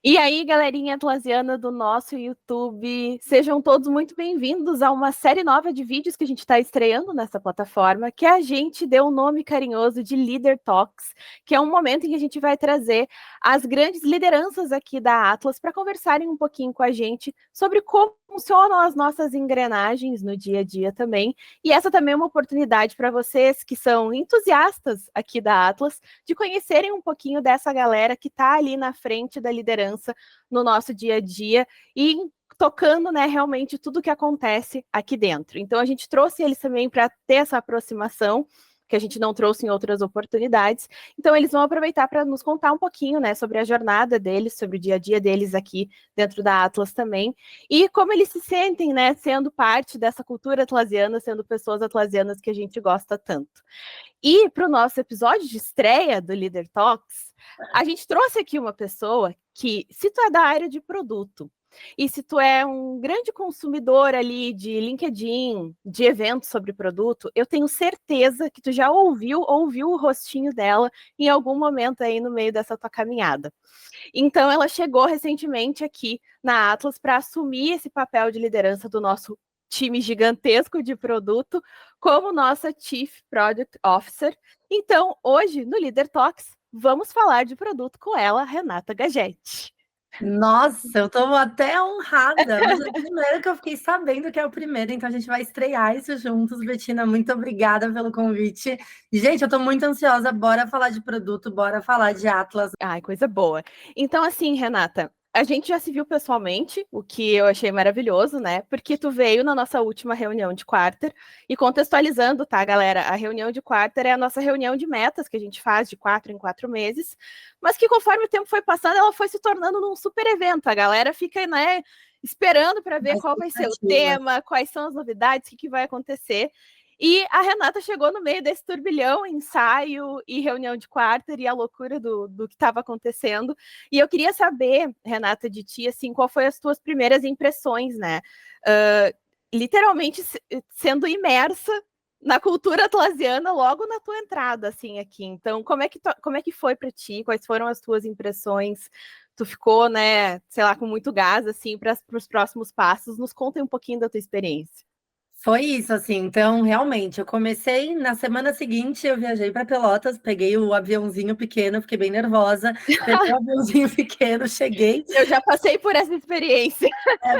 E aí, galerinha atlasiana do nosso YouTube, sejam todos muito bem-vindos a uma série nova de vídeos que a gente está estreando nessa plataforma, que a gente deu o nome carinhoso de Leader Talks, que é um momento em que a gente vai trazer as grandes lideranças aqui da Atlas para conversarem um pouquinho com a gente sobre como funcionam as nossas engrenagens no dia a dia também. E essa também é uma oportunidade para vocês que são entusiastas aqui da Atlas de conhecerem um pouquinho dessa galera que está ali na frente da liderança no nosso dia a dia e tocando, né, realmente tudo o que acontece aqui dentro. Então a gente trouxe eles também para ter essa aproximação que a gente não trouxe em outras oportunidades. Então eles vão aproveitar para nos contar um pouquinho, né, sobre a jornada deles, sobre o dia a dia deles aqui dentro da Atlas também, e como eles se sentem, né, sendo parte dessa cultura atlasiana, sendo pessoas atlasianas que a gente gosta tanto. E para o nosso episódio de estreia do Leader Talks, a gente trouxe aqui uma pessoa que, se tu é da área de produto, e se tu é um grande consumidor ali de LinkedIn, de eventos sobre produto, eu tenho certeza que tu já ouviu o rostinho dela em algum momento aí no meio dessa tua caminhada. Então, ela chegou recentemente aqui na Atlas para assumir esse papel de liderança do nosso time gigantesco de produto como nossa Chief Product Officer. Então, hoje, no Leader Talks, vamos falar de produto com ela, Renata Gagetti. Nossa, eu tô até honrada, mas é o primeiro que eu fiquei sabendo que é o primeiro, então a gente vai estrear isso juntos. Betina, muito obrigada pelo convite. E, gente, eu tô muito ansiosa, bora falar de produto, bora falar de Atlas. Ai, coisa boa. Então, assim, Renata, a gente já se viu pessoalmente, o que eu achei maravilhoso, né? Porque tu veio na nossa última reunião de quarter e contextualizando, tá, galera? A reunião de quarter é a nossa reunião de metas que a gente faz de 4 em 4 meses, mas que conforme o tempo foi passando, ela foi se tornando num super evento. A galera fica, né, esperando para ver qual vai ser o tema, quais são as novidades, o que vai acontecer. E a Renata chegou no meio desse turbilhão, ensaio e reunião de quarter e a loucura do que estava acontecendo. E eu queria saber, Renata, de ti, assim, qual foi as tuas primeiras impressões, né? Literalmente sendo imersa na cultura atlasiana logo na tua entrada, assim, aqui. Então, como é que foi para ti? Quais foram as tuas impressões? Tu ficou, né, sei lá, com muito gás, assim, para os próximos passos. Nos conta um pouquinho da tua experiência. Foi isso, assim, então, realmente, eu comecei, na semana seguinte, eu viajei para Pelotas, peguei o aviãozinho pequeno, fiquei bem nervosa, peguei o aviãozinho pequeno, cheguei. Eu já passei por essa experiência.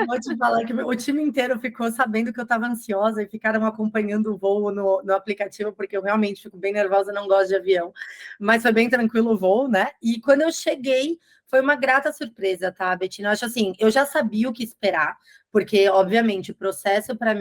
Vou te falar que o time inteiro ficou sabendo que eu estava ansiosa e ficaram acompanhando o voo no aplicativo, porque eu realmente fico bem nervosa, não gosto de avião. Mas foi bem tranquilo o voo, né? E quando eu cheguei, foi uma grata surpresa, tá, Betina? Eu acho assim, eu já sabia o que esperar, porque, obviamente, o processo para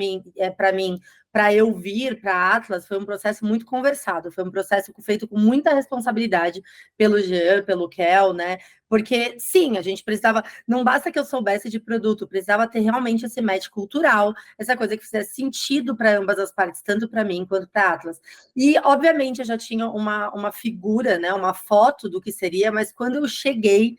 eu vir para a Atlas, foi um processo muito conversado, foi um processo feito com muita responsabilidade pelo Jean, pelo Kel, né? Porque, sim, a gente precisava. Não basta que eu soubesse de produto, precisava ter realmente esse match cultural, essa coisa que fizesse sentido para ambas as partes, tanto para mim quanto para a Atlas. E, obviamente, eu já tinha uma figura, né, uma foto do que seria, mas quando eu cheguei,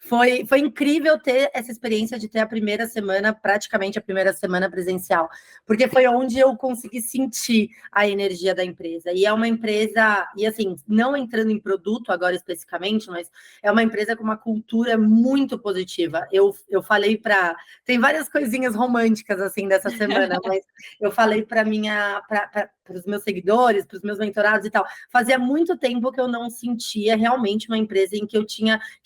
foi incrível ter essa experiência de ter a primeira semana, praticamente a primeira semana presencial, porque foi onde eu consegui sentir a energia da empresa. E é uma empresa, e assim, não entrando em produto agora especificamente, mas é uma empresa com uma cultura muito positiva. Eu falei para. Tem várias coisinhas românticas assim dessa semana, mas eu falei para os meus seguidores, para os meus mentorados e tal. Fazia muito tempo que eu não sentia realmente uma empresa em que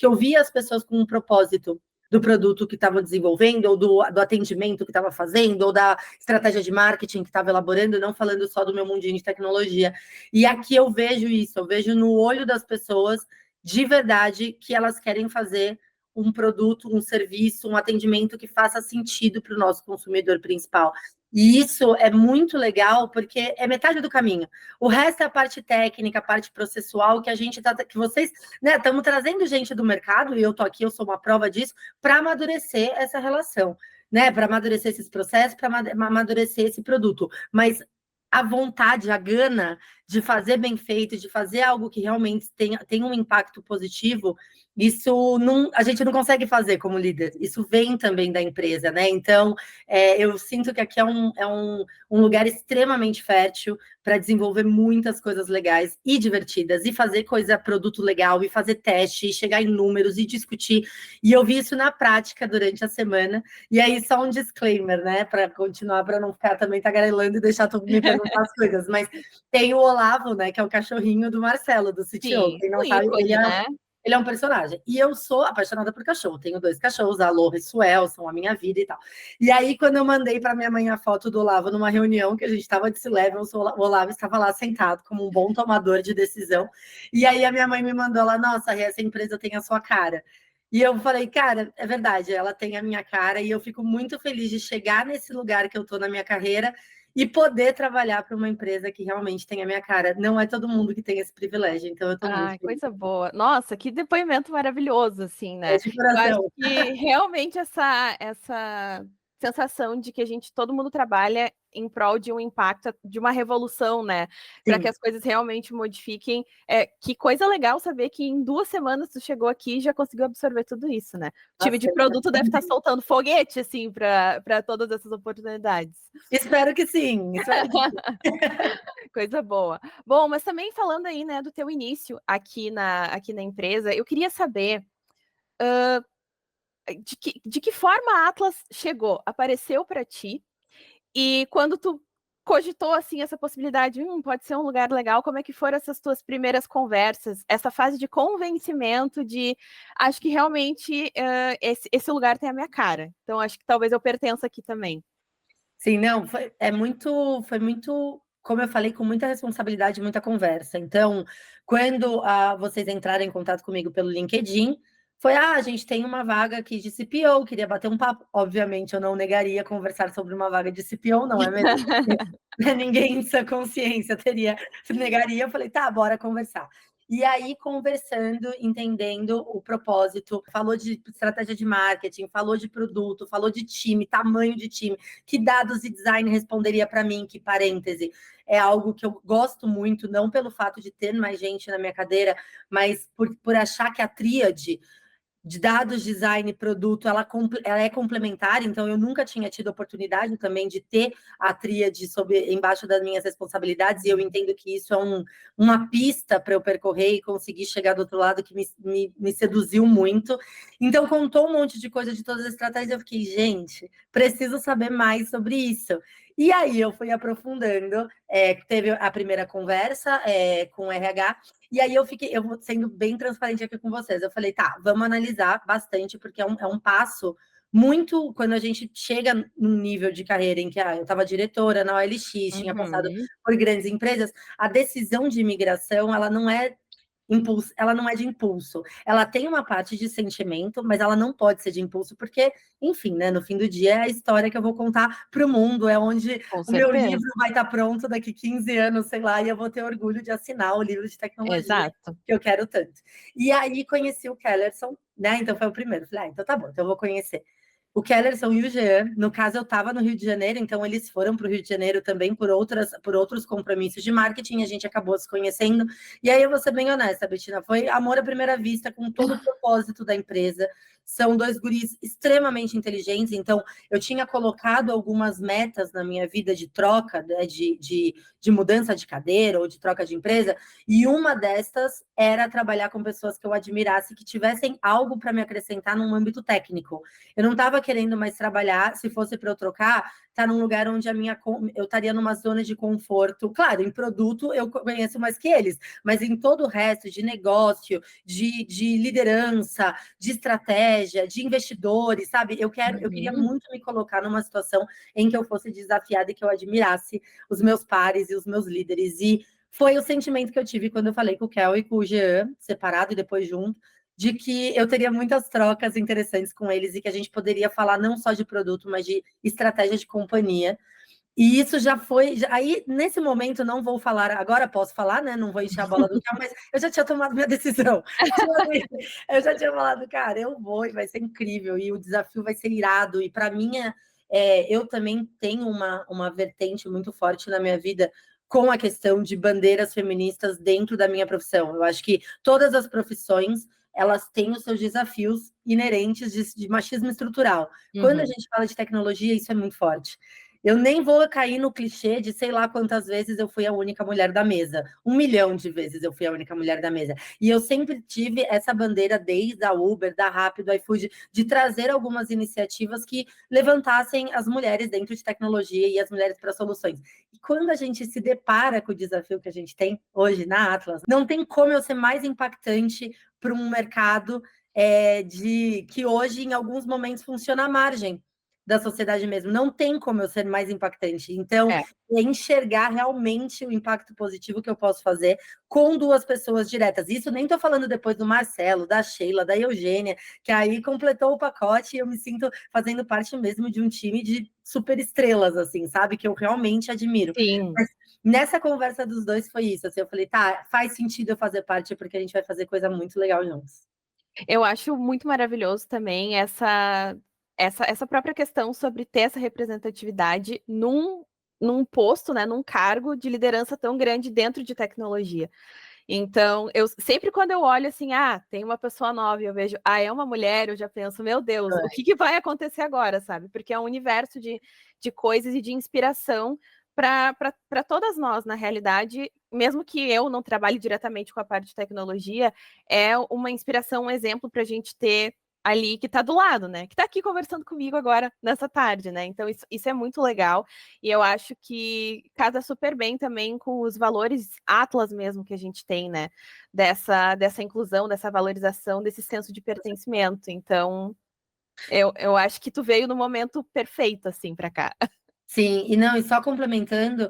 eu via as pessoas com um propósito do produto que estava desenvolvendo, ou do atendimento que estava fazendo, ou da estratégia de marketing que estava elaborando, não falando só do meu mundinho de tecnologia. E aqui eu vejo isso, eu vejo no olho das pessoas de verdade que elas querem fazer um produto, um serviço, um atendimento que faça sentido para o nosso consumidor principal. E isso é muito legal, porque é metade do caminho. O resto é a parte técnica, a parte processual, que a gente tá, que vocês, né, estamos trazendo gente do mercado, e eu tô aqui, eu sou uma prova disso, para amadurecer essa relação, né? Para amadurecer esses processos, para amadurecer esse produto. Mas a vontade, a gana de fazer bem feito, de fazer algo que realmente tenha um impacto positivo, isso não, a gente não consegue fazer como líder. Isso vem também da empresa, né? Então, eu sinto que aqui é um lugar extremamente fértil para desenvolver muitas coisas legais e divertidas, e fazer produto legal, e fazer teste, e chegar em números, e discutir. E eu vi isso na prática durante a semana. E aí, só um disclaimer, né? Para continuar, para não ficar também tagarelando e deixar todo mundo me perguntar as coisas. Mas tem o Olavo, né? Que é o cachorrinho do Marcelo, do CTO. Sim, Quem o não sabe, ícone, né? ele é um personagem. E eu sou apaixonada por cachorro. Tenho 2 cachorros, a Aloha e Suel, são a minha vida e tal. E aí, quando eu mandei para minha mãe a foto do Olavo numa reunião que a gente estava de C-Levels, o Olavo estava lá sentado como um bom tomador de decisão. E aí a minha mãe me mandou lá, nossa, essa empresa tem a sua cara. E eu falei, cara, é verdade, ela tem a minha cara, e eu fico muito feliz de chegar nesse lugar que eu estou na minha carreira e poder trabalhar para uma empresa que realmente tem a minha cara. Não é todo mundo que tem esse privilégio, então eu estou muito Ai, feliz. coisa boa. Nossa, que depoimento maravilhoso, assim, É né? de Eu acho coração. que realmente essa sensação de que todo mundo trabalha em prol de um impacto, de uma revolução, né? Para que Sim. as coisas realmente modifiquem. Que coisa legal saber que em 2 semanas tu chegou aqui e já conseguiu absorver tudo isso, né? O time de Nossa, produto deve estar soltando foguete, assim, para todas essas oportunidades. espero que sim. Espero que... Coisa boa. Bom, mas também falando aí, né, do teu início aqui na empresa, eu queria saber de que forma a Atlas chegou, apareceu para ti, e quando tu cogitou, assim, essa possibilidade, pode ser um lugar legal, como é que foram essas tuas primeiras conversas, essa fase de convencimento de, acho que realmente esse lugar tem a minha cara, então acho que talvez eu pertença aqui também. Sim, não, foi muito, como eu falei, com muita responsabilidade, muita conversa. Então, quando vocês entraram em contato comigo pelo LinkedIn, foi, a gente tem uma vaga aqui de CPO, queria bater um papo. Obviamente, eu não negaria conversar sobre uma vaga de CPO, não é mesmo? Ninguém em sua consciência negaria. Eu falei, tá, bora conversar. E aí, conversando, entendendo o propósito, falou de estratégia de marketing, falou de produto, falou de time, tamanho de time, que dados e design responderia para mim, que parêntese. É algo que eu gosto muito, não pelo fato de ter mais gente na minha cadeira, mas por achar que a tríade de dados, design e produto, ela é complementar, então eu nunca tinha tido oportunidade também de ter a tríade embaixo das minhas responsabilidades, e eu entendo que isso é uma pista para eu percorrer e conseguir chegar do outro lado, que me seduziu muito. Então, contou um monte de coisa de todas as estratégias, eu fiquei, gente, preciso saber mais sobre isso. E aí eu fui aprofundando, teve a primeira conversa com o RH, e aí eu vou sendo bem transparente aqui com vocês. Eu falei, tá, vamos analisar bastante, porque é um passo muito, quando a gente chega num nível de carreira em que eu estava diretora na OLX, tinha passado Uhum. por grandes empresas, a decisão de imigração, ela não é impulso, ela não é de impulso. Ela tem uma parte de sentimento, mas ela não pode ser de impulso, porque, enfim, né, no fim do dia é a história que eu vou contar para o mundo, é onde Com o meu certeza. livro vai estar pronto daqui 15 anos, sei lá, e eu vou ter orgulho de assinar o livro de tecnologia Exato. que eu quero tanto. E aí conheci o Kellerson, né? Então foi o primeiro. Falei, então tá bom, então eu vou conhecer. O Kellerson e o Jean, no caso eu estava no Rio de Janeiro, então eles foram para o Rio de Janeiro também por outros compromissos de marketing, a gente acabou se conhecendo. E aí eu vou ser bem honesta, Bettina, foi amor à primeira vista, com todo o propósito da empresa. São 2 guris extremamente inteligentes, então eu tinha colocado algumas metas na minha vida de troca, né, de mudança de cadeira ou de troca de empresa, e uma destas era trabalhar com pessoas que eu admirasse, que tivessem algo para me acrescentar num âmbito técnico. Eu não estava querendo mais trabalhar, se fosse para eu trocar, tá num lugar onde eu estaria numa zona de conforto. Claro, em produto eu conheço mais que eles, mas em todo o resto de negócio, de liderança, de estratégia, de investidores, sabe? Eu queria muito me colocar numa situação em que eu fosse desafiada e que eu admirasse os meus pares e os meus líderes. E foi o sentimento que eu tive quando eu falei com o Kel e com o Jean, separado e depois junto, de que eu teria muitas trocas interessantes com eles e que a gente poderia falar não só de produto, mas de estratégia de companhia. E isso já foi. Aí, nesse momento, não vou falar, agora posso falar, né? Não vou encher a bola do carro, mas eu já tinha tomado minha decisão. Eu já tinha falado, cara, eu vou e vai ser incrível, e o desafio vai ser irado. E para mim, eu também tenho uma vertente muito forte na minha vida com a questão de bandeiras feministas dentro da minha profissão. Eu acho que todas as profissões, elas têm os seus desafios inerentes de machismo estrutural. Quando a gente fala de tecnologia, isso é muito forte. Eu nem vou cair no clichê de sei lá quantas vezes eu fui a única mulher da mesa. 1 milhão de vezes eu fui a única mulher da mesa. E eu sempre tive essa bandeira desde a Uber, da Rappi, do iFood, de trazer algumas iniciativas que levantassem as mulheres dentro de tecnologia e as mulheres para soluções. E quando a gente se depara com o desafio que a gente tem hoje na Atlas, não tem como eu ser mais impactante para um mercado que hoje, em alguns momentos, funciona à margem da sociedade mesmo. Não tem como eu ser mais impactante. Então, enxergar realmente o impacto positivo que eu posso fazer com 2 pessoas diretas. Isso nem estou falando depois do Marcelo, da Sheila, da Eugênia, que aí completou o pacote e eu me sinto fazendo parte mesmo de um time de super estrelas, assim, sabe? Que eu realmente admiro. Sim. Mas nessa conversa dos dois foi isso. Assim, eu falei, tá, faz sentido eu fazer parte, porque a gente vai fazer coisa muito legal juntos. Eu acho muito maravilhoso também essa própria questão sobre ter essa representatividade num posto, né, num cargo de liderança tão grande dentro de tecnologia. Então, eu sempre quando eu olho assim, tem uma pessoa nova e eu vejo, é uma mulher, eu já penso, meu Deus, o que vai acontecer agora, sabe? Porque é um universo de coisas e de inspiração para todas nós, na realidade, mesmo que eu não trabalhe diretamente com a parte de tecnologia, é uma inspiração, um exemplo para a gente ter ali que está do lado, né? Que está aqui conversando comigo agora nessa tarde, né? Então, isso é muito legal. E eu acho que casa super bem também com os valores Atlas mesmo que a gente tem, né? Dessa inclusão, dessa valorização, desse senso de pertencimento. Então, eu acho que tu veio no momento perfeito, assim, para cá. Sim, e só complementando,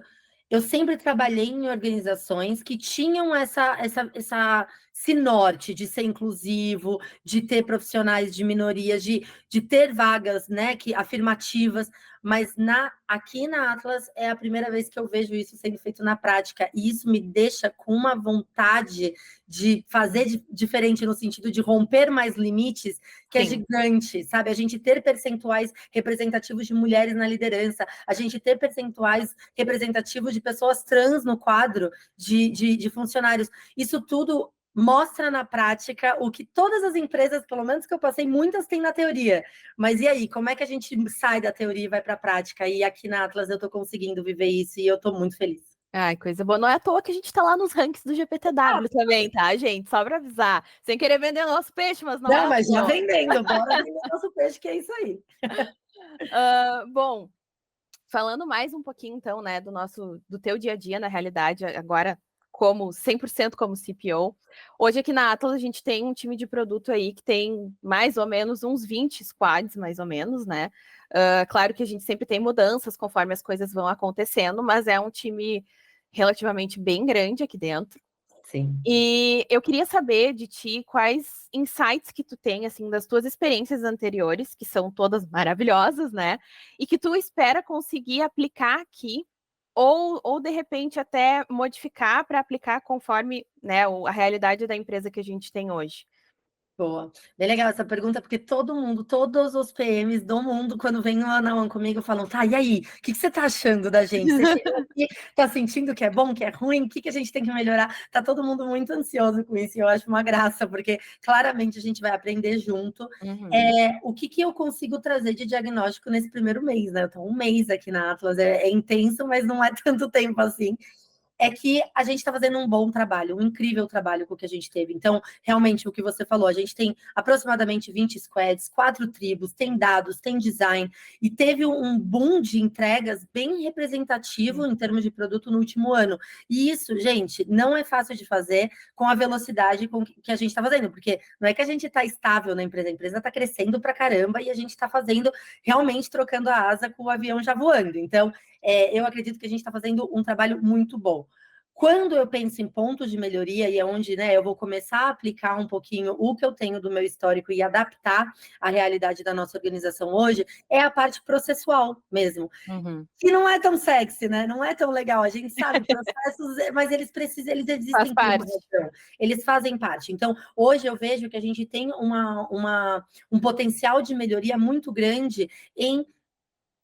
eu sempre trabalhei em organizações que tinham esse norte de ser inclusivo, de ter profissionais de minorias, de ter vagas, né, afirmativas, mas aqui na Atlas é a primeira vez que eu vejo isso sendo feito na prática, e isso me deixa com uma vontade de fazer diferente no sentido de romper mais limites, que é gigante, sabe? A gente ter percentuais representativos de mulheres na liderança, a gente ter percentuais representativos de pessoas trans no quadro de funcionários. Isso tudo mostra na prática o que todas as empresas, pelo menos que eu passei, muitas têm na teoria. Mas e aí, como é que a gente sai da teoria e vai para a prática? E aqui na Atlas eu estou conseguindo viver isso e eu estou muito feliz. Ai, coisa boa. Não é à toa que a gente tá lá nos rankings do GPTW também, tá, gente? Só para avisar. Sem querer vender nosso peixe, mas não é à Mas já toa. vendendo, bora vender nosso peixe, que é isso aí. Bom, falando mais um pouquinho, então, né, do teu dia a dia, na realidade, agora como 100% como CPO. Hoje aqui na Atlas a gente tem um time de produto aí que tem mais ou menos uns 20 squads, mais ou menos, né? Claro que a gente sempre tem mudanças conforme as coisas vão acontecendo, mas é um time relativamente bem grande aqui dentro. Sim. E eu queria saber de ti quais insights que tu tem, assim, das tuas experiências anteriores, que são todas maravilhosas, né? E que tu espera conseguir aplicar aqui, ou de repente até modificar para aplicar conforme, né, a realidade da empresa que a gente tem hoje. Boa. Bem legal essa pergunta, porque todo mundo, todos os PMs do mundo, quando vêm lá na one comigo, falam, tá, e aí? O que você tá achando da gente? Você chegou aqui, tá sentindo que é bom, que é ruim? O que a gente tem que melhorar? Tá todo mundo muito ansioso com isso, e eu acho uma graça, porque claramente a gente vai aprender junto. O que eu consigo trazer de diagnóstico nesse primeiro mês, né? Eu tô um mês aqui na Atlas, é intenso, mas não é tanto tempo assim. É que a gente está fazendo um bom trabalho, um incrível trabalho com o que a gente teve. Então, realmente, o que você falou, a gente tem aproximadamente 20 squads, 4 tribos, tem dados, tem design, e teve um boom de entregas bem representativo em termos de produto no último ano. E isso, gente, não é fácil de fazer com a velocidade com que a gente está fazendo, porque não é que a gente está estável na empresa, a empresa está crescendo pra caramba e a gente está fazendo, realmente trocando a asa com o avião já voando. Então, eu acredito que a gente está fazendo um trabalho muito bom. Quando eu penso em pontos de melhoria, e é onde, né, eu vou começar a aplicar um pouquinho o que eu tenho do meu histórico e adaptar à realidade da nossa organização hoje, é a parte processual mesmo. Que não é tão sexy, né? Não é tão legal. A gente sabe processos, mas eles existem por uma razão. Eles fazem parte. Então, hoje eu vejo que a gente tem um potencial de melhoria muito grande em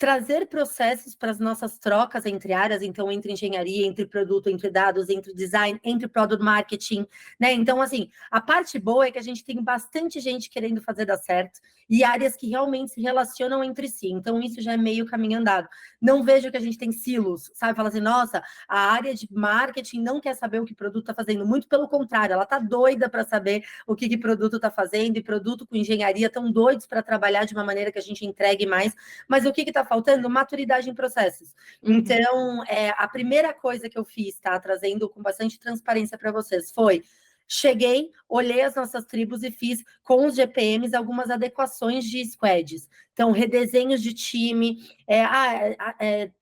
trazer processos para as nossas trocas entre áreas, então, entre engenharia, entre produto, entre dados, entre design, entre product marketing, né? Então, assim, a parte boa é que a gente tem bastante gente querendo fazer dar certo e áreas que realmente se relacionam entre si. Então, isso já é meio caminho andado. Não vejo que a gente tem silos, sabe? Fala assim, nossa, a área de marketing não quer saber o que o produto está fazendo. Muito pelo contrário, ela está doida para saber o que produto está fazendo, e produto com engenharia estão doidos para trabalhar de uma maneira que a gente entregue mais. Mas o que está faltando? Maturidade em processos. Então, a primeira coisa que eu fiz, tá? Trazendo com bastante transparência para vocês, foi cheguei, olhei as nossas tribos e fiz com os GPMs algumas adequações de squads. Então, redesenhos de time,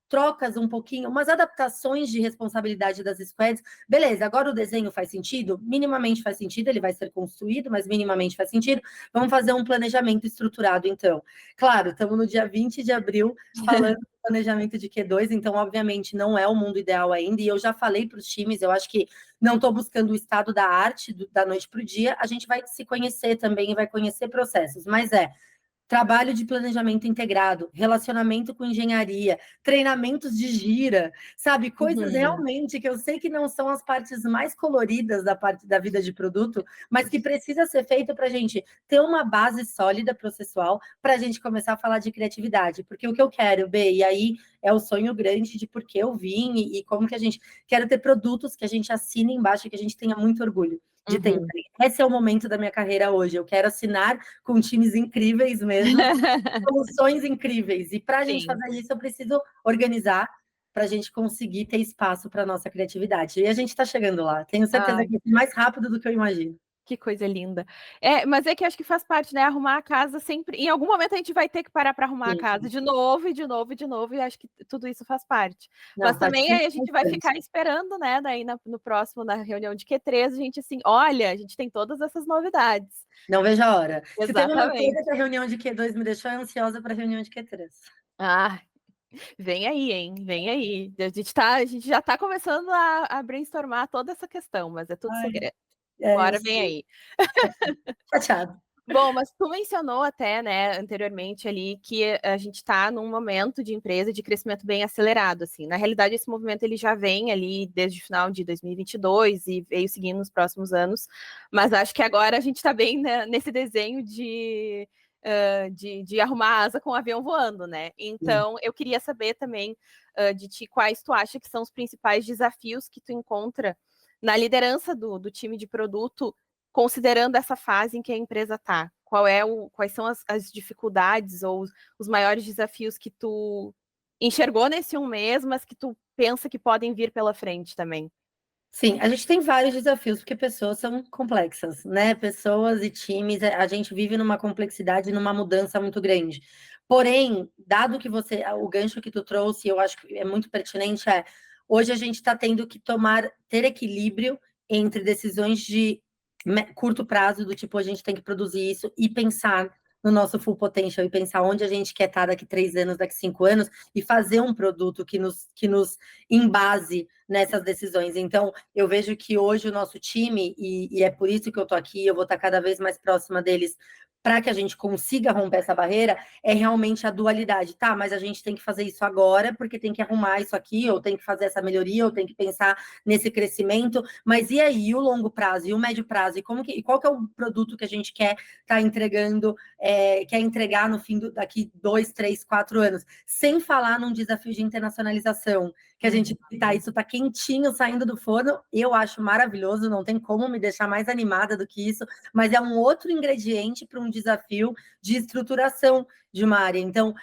trocas um pouquinho, umas adaptações de responsabilidade das squads. Beleza, agora o desenho faz sentido? Minimamente faz sentido, ele vai ser construído, mas minimamente faz sentido. Vamos fazer um planejamento estruturado, então. Claro, estamos no dia 20 de abril, falando do planejamento de Q2, então, obviamente, não é o mundo ideal ainda, e eu já falei para os times, eu acho que não estou buscando o estado da arte da noite para o dia, a gente vai se conhecer também e vai conhecer processos, mas trabalho de planejamento integrado, relacionamento com engenharia, treinamentos de gira, sabe? Coisas realmente que eu sei que não são as partes mais coloridas da parte da vida de produto, mas que precisa ser feito para a gente ter uma base sólida processual para a gente começar a falar de criatividade. Porque o que eu quero, B, e aí é o sonho grande de por que eu vim e como que a gente... Quero ter produtos que a gente assine embaixo e que a gente tenha muito orgulho de ter. Esse é o momento da minha carreira hoje. Eu quero assinar com times incríveis mesmo, soluções incríveis. E para a gente fazer isso, eu preciso organizar para a gente conseguir ter espaço para a nossa criatividade. E a gente está chegando lá. Tenho certeza que é mais rápido do que eu imagino. Que coisa linda. Mas é que acho que faz parte, né? Arrumar a casa sempre. Em algum momento a gente vai ter que parar para arrumar a casa de novo, e de novo, e de novo, e acho que tudo isso faz parte. Não, mas também a gente vai ficar esperando, né? Daí no próximo, na reunião de Q3, a gente assim, olha, a gente tem todas essas novidades. Não vejo a hora. Exatamente. Se teve uma coisa que a reunião de Q2 me deixou ansiosa para a reunião de Q3. Vem aí, hein? Vem aí. A gente já está começando a brainstormar toda essa questão, mas é tudo segredo. Bora, vem aí. Chateado. Bom, mas tu mencionou até, né, anteriormente ali, que a gente está num momento de empresa de crescimento bem acelerado, assim. Na realidade, esse movimento ele já vem ali desde o final de 2022 e veio seguindo nos próximos anos, mas acho que agora a gente está bem, né, nesse desenho de arrumar a asa com o avião voando, né? Então, eu queria saber também de ti quais tu acha que são os principais desafios que tu encontra na liderança do time de produto, considerando essa fase em que a empresa está. Quais são as dificuldades ou os maiores desafios que tu enxergou nesse um mês, mas que tu pensa que podem vir pela frente também? Sim, a gente tem vários desafios, porque pessoas são complexas, né? Pessoas e times, a gente vive numa complexidade, numa mudança muito grande. Porém, dado que o gancho que tu trouxe, eu acho que é muito pertinente, hoje a gente está tendo que ter equilíbrio entre decisões de curto prazo, do tipo, a gente tem que produzir isso e pensar no nosso full potential e pensar onde a gente quer estar daqui 3 anos, daqui 5 anos, e fazer um produto que nos embase nessas decisões. Então, eu vejo que hoje o nosso time, e é por isso que eu estou aqui, eu vou estar cada vez mais próxima deles, para que a gente consiga romper essa barreira, é realmente a dualidade, tá? Mas a gente tem que fazer isso agora, porque tem que arrumar isso aqui, ou tem que fazer essa melhoria, ou tem que pensar nesse crescimento, mas e aí, o longo prazo, e o médio prazo, e qual que é o produto que a gente quer estar entregando, quer entregar no fim daqui 2, 3, 4 anos, sem falar num desafio de internacionalização, que a gente isso está quentinho, saindo do forno, eu acho maravilhoso, não tem como me deixar mais animada do que isso, mas é um outro ingrediente para um desafio de estruturação de uma área. Então,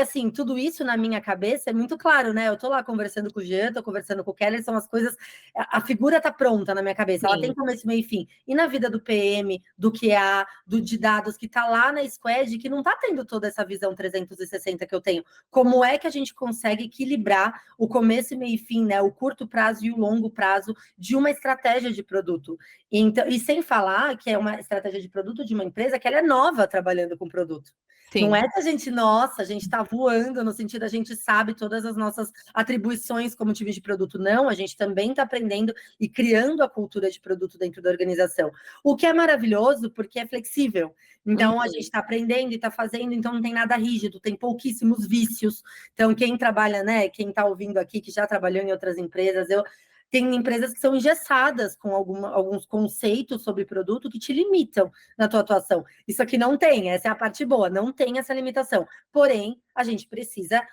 assim, tudo isso na minha cabeça é muito claro, né? Eu estou lá conversando com o Jean, estou conversando com o Keller, são as coisas... A figura está pronta na minha cabeça, ela tem começo, meio e fim. E na vida do PM, do QA, de dados, que está lá na Squad, que não está tendo toda essa visão 360 que eu tenho. Como é que a gente consegue equilibrar o começo, meio e fim, né? O curto prazo e o longo prazo de uma estratégia de produto? Então, e sem falar que é uma estratégia de produto de uma empresa que ela é nova trabalhando com produto. Sim. Não é que a gente, nossa, a gente está voando no sentido a gente sabe todas as nossas atribuições como time de produto. Não, a gente também está aprendendo e criando a cultura de produto dentro da organização. O que é maravilhoso porque é flexível. Então, a gente está aprendendo e está fazendo, então não tem nada rígido, tem pouquíssimos vícios. Então, quem trabalha, né, quem está ouvindo aqui, que já trabalhou em outras empresas, tem empresas que são engessadas com alguns conceitos sobre produto que te limitam na tua atuação. Isso aqui não tem, essa é a parte boa, não tem essa limitação. Porém, a gente precisa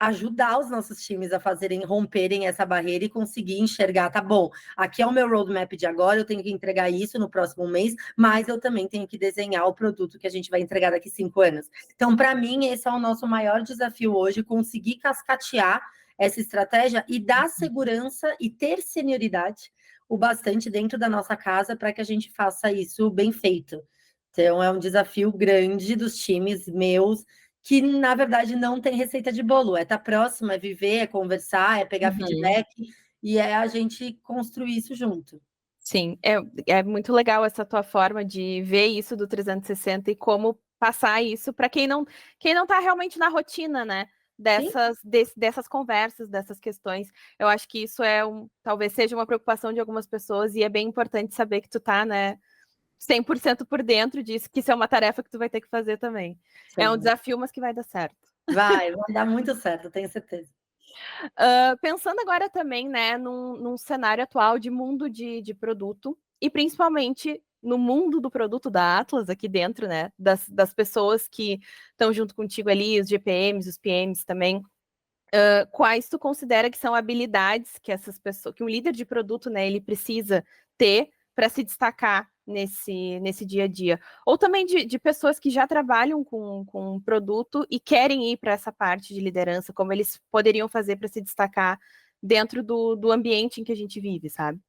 ajudar os nossos times a romperem essa barreira e conseguir enxergar, tá bom, aqui é o meu roadmap de agora, eu tenho que entregar isso no próximo mês, mas eu também tenho que desenhar o produto que a gente vai entregar daqui 5 anos. Então, para mim, esse é o nosso maior desafio hoje, conseguir cascatear essa estratégia e dar segurança e ter senioridade o bastante dentro da nossa casa para que a gente faça isso bem feito. Então, é um desafio grande dos times meus, que, na verdade, não tem receita de bolo. É estar próximo, é viver, é conversar, é pegar feedback, e é a gente construir isso junto. Sim, é muito legal essa tua forma de ver isso do 360 e como passar isso para quem não está realmente na rotina, né? Dessas conversas, dessas questões. Eu acho que isso talvez seja uma preocupação de algumas pessoas e é bem importante saber que tu tá, né, 100% por dentro disso, que isso é uma tarefa que tu vai ter que fazer também. Sim. É um desafio, mas que vai dar certo. Vai dar muito certo, tenho certeza. Pensando agora também, né, num cenário atual de mundo de produto, e principalmente no mundo do produto da Atlas, aqui dentro, né, das pessoas que estão junto contigo ali, os GPMs, os PMs também, quais tu considera que são habilidades que essas pessoas, que um líder de produto, né, ele precisa ter para se destacar nesse dia a dia? Ou também de pessoas que já trabalham com produto e querem ir para essa parte de liderança, como eles poderiam fazer para se destacar dentro do ambiente em que a gente vive, sabe?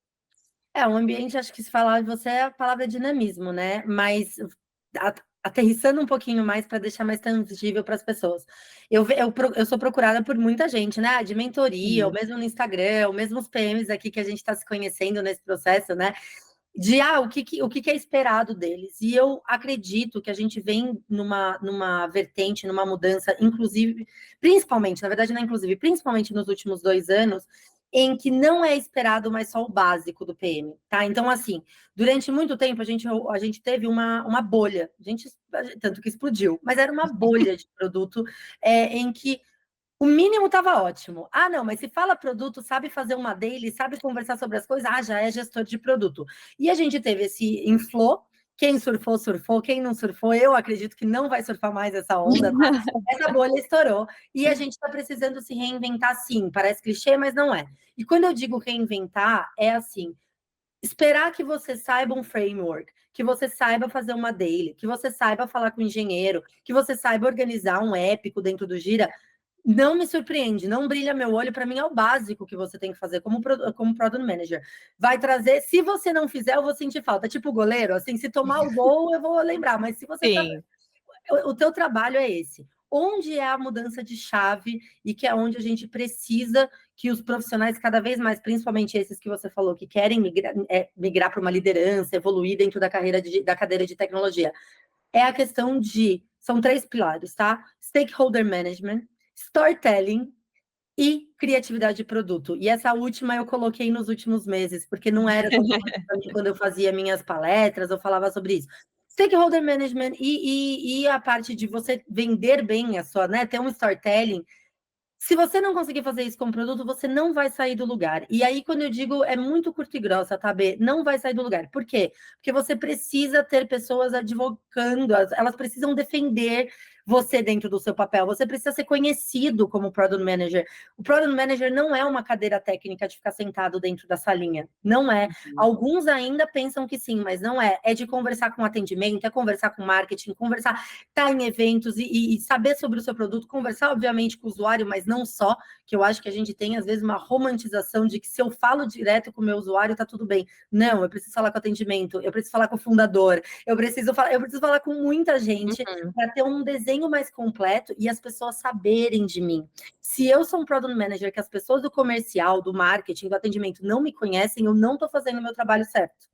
Um ambiente, acho que se falar de você é a palavra dinamismo, né? Mas aterrissando um pouquinho mais para deixar mais tangível para as pessoas. Eu sou procurada por muita gente, né? De mentoria, ou mesmo no Instagram, ou mesmo os PMs aqui que a gente está se conhecendo nesse processo, né? De o que é esperado deles. E eu acredito que a gente vem numa vertente, numa mudança, inclusive, principalmente, na verdade, não é inclusive, principalmente nos últimos 2 anos, em que não é esperado mais só o básico do PM, tá? Então, assim, durante muito tempo a gente teve uma bolha, tanto que explodiu, mas era uma bolha de produto em que o mínimo estava ótimo. Ah, não, mas se fala produto, sabe fazer uma daily, sabe conversar sobre as coisas, já é gestor de produto. E a gente teve esse inflow, quem surfou, surfou, quem não surfou, eu acredito que não vai surfar mais essa onda, tá? Essa bolha estourou e a gente está precisando se reinventar sim, parece clichê, mas não é. E quando eu digo reinventar, é assim, esperar que você saiba um framework, que você saiba fazer uma daily, que você saiba falar com o engenheiro, que você saiba organizar um épico dentro do Gira, não me surpreende, não brilha meu olho, para mim é o básico que você tem que fazer como Product Manager. Vai trazer, se você não fizer, eu vou sentir falta. Tipo goleiro, assim, se tomar o gol, eu vou lembrar, mas se você... O teu trabalho é esse. Onde é a mudança de chave e que é onde a gente precisa que os profissionais cada vez mais, principalmente esses que você falou, que querem migrar para uma liderança, evoluir dentro da cadeira de tecnologia, é a questão são 3 pilares, tá? Stakeholder Management, Storytelling e criatividade de produto. E essa última eu coloquei nos últimos meses, porque não era tão quando eu fazia minhas palestras, eu falava sobre isso. Stakeholder Management e a parte de você vender bem a sua, né? Ter um storytelling. Se você não conseguir fazer isso com o produto, você não vai sair do lugar. E aí, quando eu digo, é muito curta e grossa, tá, B? Não vai sair do lugar. Por quê? Porque você precisa ter pessoas advogando, elas precisam defender você dentro do seu papel. Você precisa ser conhecido como Product Manager. O Product Manager não é uma cadeira técnica de ficar sentado dentro da salinha. Não é. Alguns ainda pensam que sim, mas não é. É de conversar com atendimento, é conversar com marketing, conversar, estar em eventos e saber sobre o seu produto, conversar, obviamente, com o usuário, mas não só, que eu acho que a gente tem, às vezes, uma romantização de que se eu falo direto com o meu usuário, tá tudo bem. Não, eu preciso falar com o atendimento, eu preciso falar com o fundador, eu preciso falar com muita gente para ter um desenho mais completo e as pessoas saberem de mim. Se eu sou um Product Manager que as pessoas do comercial, do marketing, do atendimento não me conhecem, eu não estou fazendo o meu trabalho certo.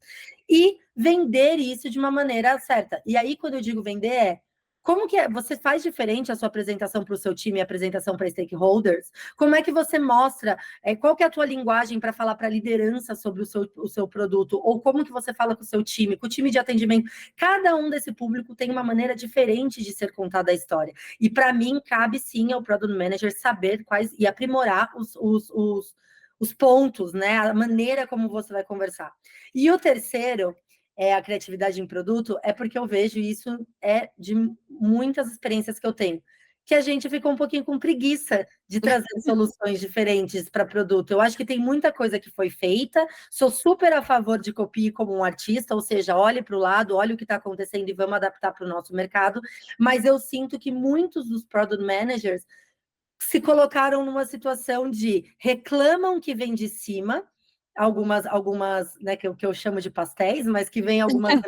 E vender isso de uma maneira certa. E aí, quando eu digo vender, Como que é? Você faz diferente a sua apresentação para o seu time e a apresentação para stakeholders? Como é que você mostra, qual que é a tua linguagem para falar para a liderança sobre o seu produto? Ou como que você fala com o seu time, com o time de atendimento? Cada um desse público tem uma maneira diferente de ser contada a história. E para mim, cabe sim ao Product Manager saber quais e aprimorar os pontos, né? A maneira como você vai conversar. E o terceiro a criatividade em produto, é porque eu vejo isso de muitas experiências que eu tenho, que a gente fica um pouquinho com preguiça de trazer soluções diferentes para produto. Eu acho que tem muita coisa que foi feita, sou super a favor de copie como um artista, ou seja, olhe para o lado, olhe o que está acontecendo e vamos adaptar para o nosso mercado, mas eu sinto que muitos dos product managers se colocaram numa situação de reclamam que vem de cima, algumas né, que eu chamo de pastéis, mas que vem algumas de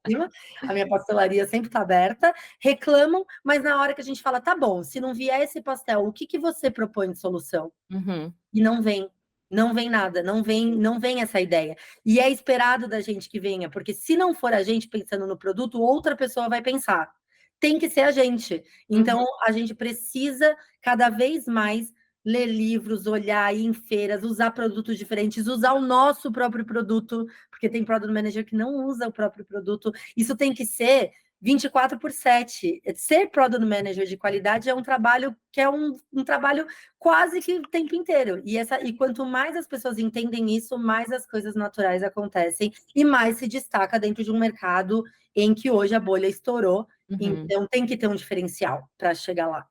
cima, a minha pastelaria sempre está aberta, reclamam, mas na hora que a gente fala, tá bom, se não vier esse pastel, o que você propõe de solução? Uhum. E não vem. Não vem nada, não vem essa ideia. E é esperado da gente que venha, porque se não for a gente pensando no produto, outra pessoa vai pensar. Tem que ser a gente. Então, a gente precisa cada vez mais ler livros, olhar, ir em feiras, usar produtos diferentes, usar o nosso próprio produto, porque tem product manager que não usa o próprio produto. Isso tem que ser 24/7. Ser product manager de qualidade é um trabalho que é um trabalho quase que o tempo inteiro. E quanto mais as pessoas entendem isso, mais as coisas naturais acontecem e mais se destaca dentro de um mercado em que hoje a bolha estourou. Então tem que ter um diferencial para chegar lá.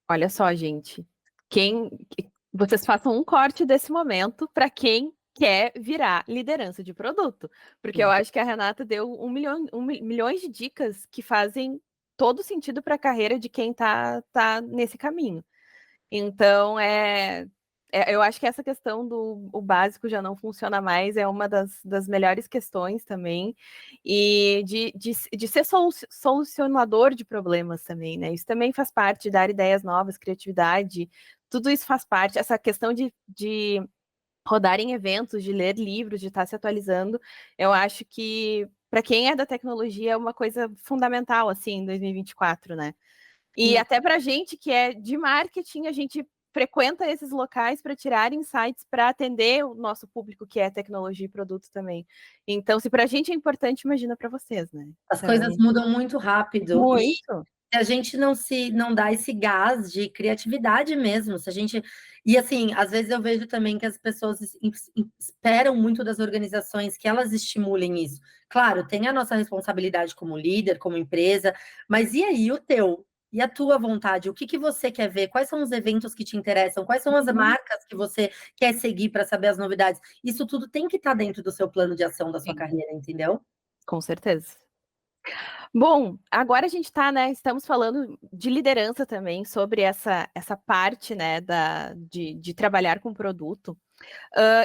Olha só, gente. Vocês façam um corte desse momento para quem quer virar liderança de produto. Porque eu acho que a Renata deu milhões de dicas que fazem todo sentido para a carreira de quem tá nesse caminho. Então, eu acho que essa questão do o básico já não funciona mais é uma das melhores questões também, e de ser solucionador de problemas também, né? Isso também faz parte, de dar ideias novas, criatividade, tudo isso faz parte, essa questão de rodar em eventos, de ler livros, de estar se atualizando, eu acho que para quem é da tecnologia é uma coisa fundamental, assim, em 2024, né? E até para a gente que é de marketing, a gente frequenta esses locais para tirar insights para atender o nosso público que é tecnologia e produto também. Então, se para a gente é importante, imagina para vocês, né? As Então, coisas mudam muito rápido. muito. Se a gente não dá esse gás de criatividade mesmo, se a gente. E assim, às vezes eu vejo também que as pessoas esperam muito das organizações que elas estimulem isso. Claro, tem a nossa responsabilidade como líder, como empresa, mas e aí o teu? E a tua vontade? O que você quer ver? Quais são os eventos que te interessam? Quais são as marcas que você quer seguir para saber as novidades? Isso tudo tem que estar dentro do seu plano de ação da sua Sim, carreira, entendeu? com certeza. Bom, agora a gente está, né? Estamos falando de liderança também, sobre essa parte, né, de trabalhar com produto.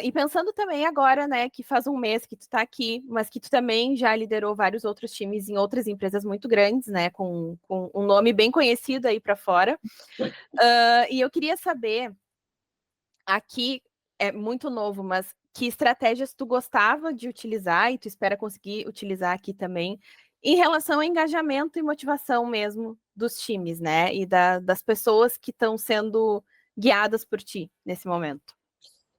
E pensando também agora, né, que faz um mês que tu tá aqui, mas que tu também já liderou vários outros times em outras empresas muito grandes, né, com um nome bem conhecido aí para fora. E eu queria saber, aqui é muito novo, mas que estratégias tu gostava de utilizar e tu espera conseguir utilizar aqui também, em relação ao engajamento e motivação mesmo dos times, né, e das pessoas que estão sendo guiadas por ti nesse momento.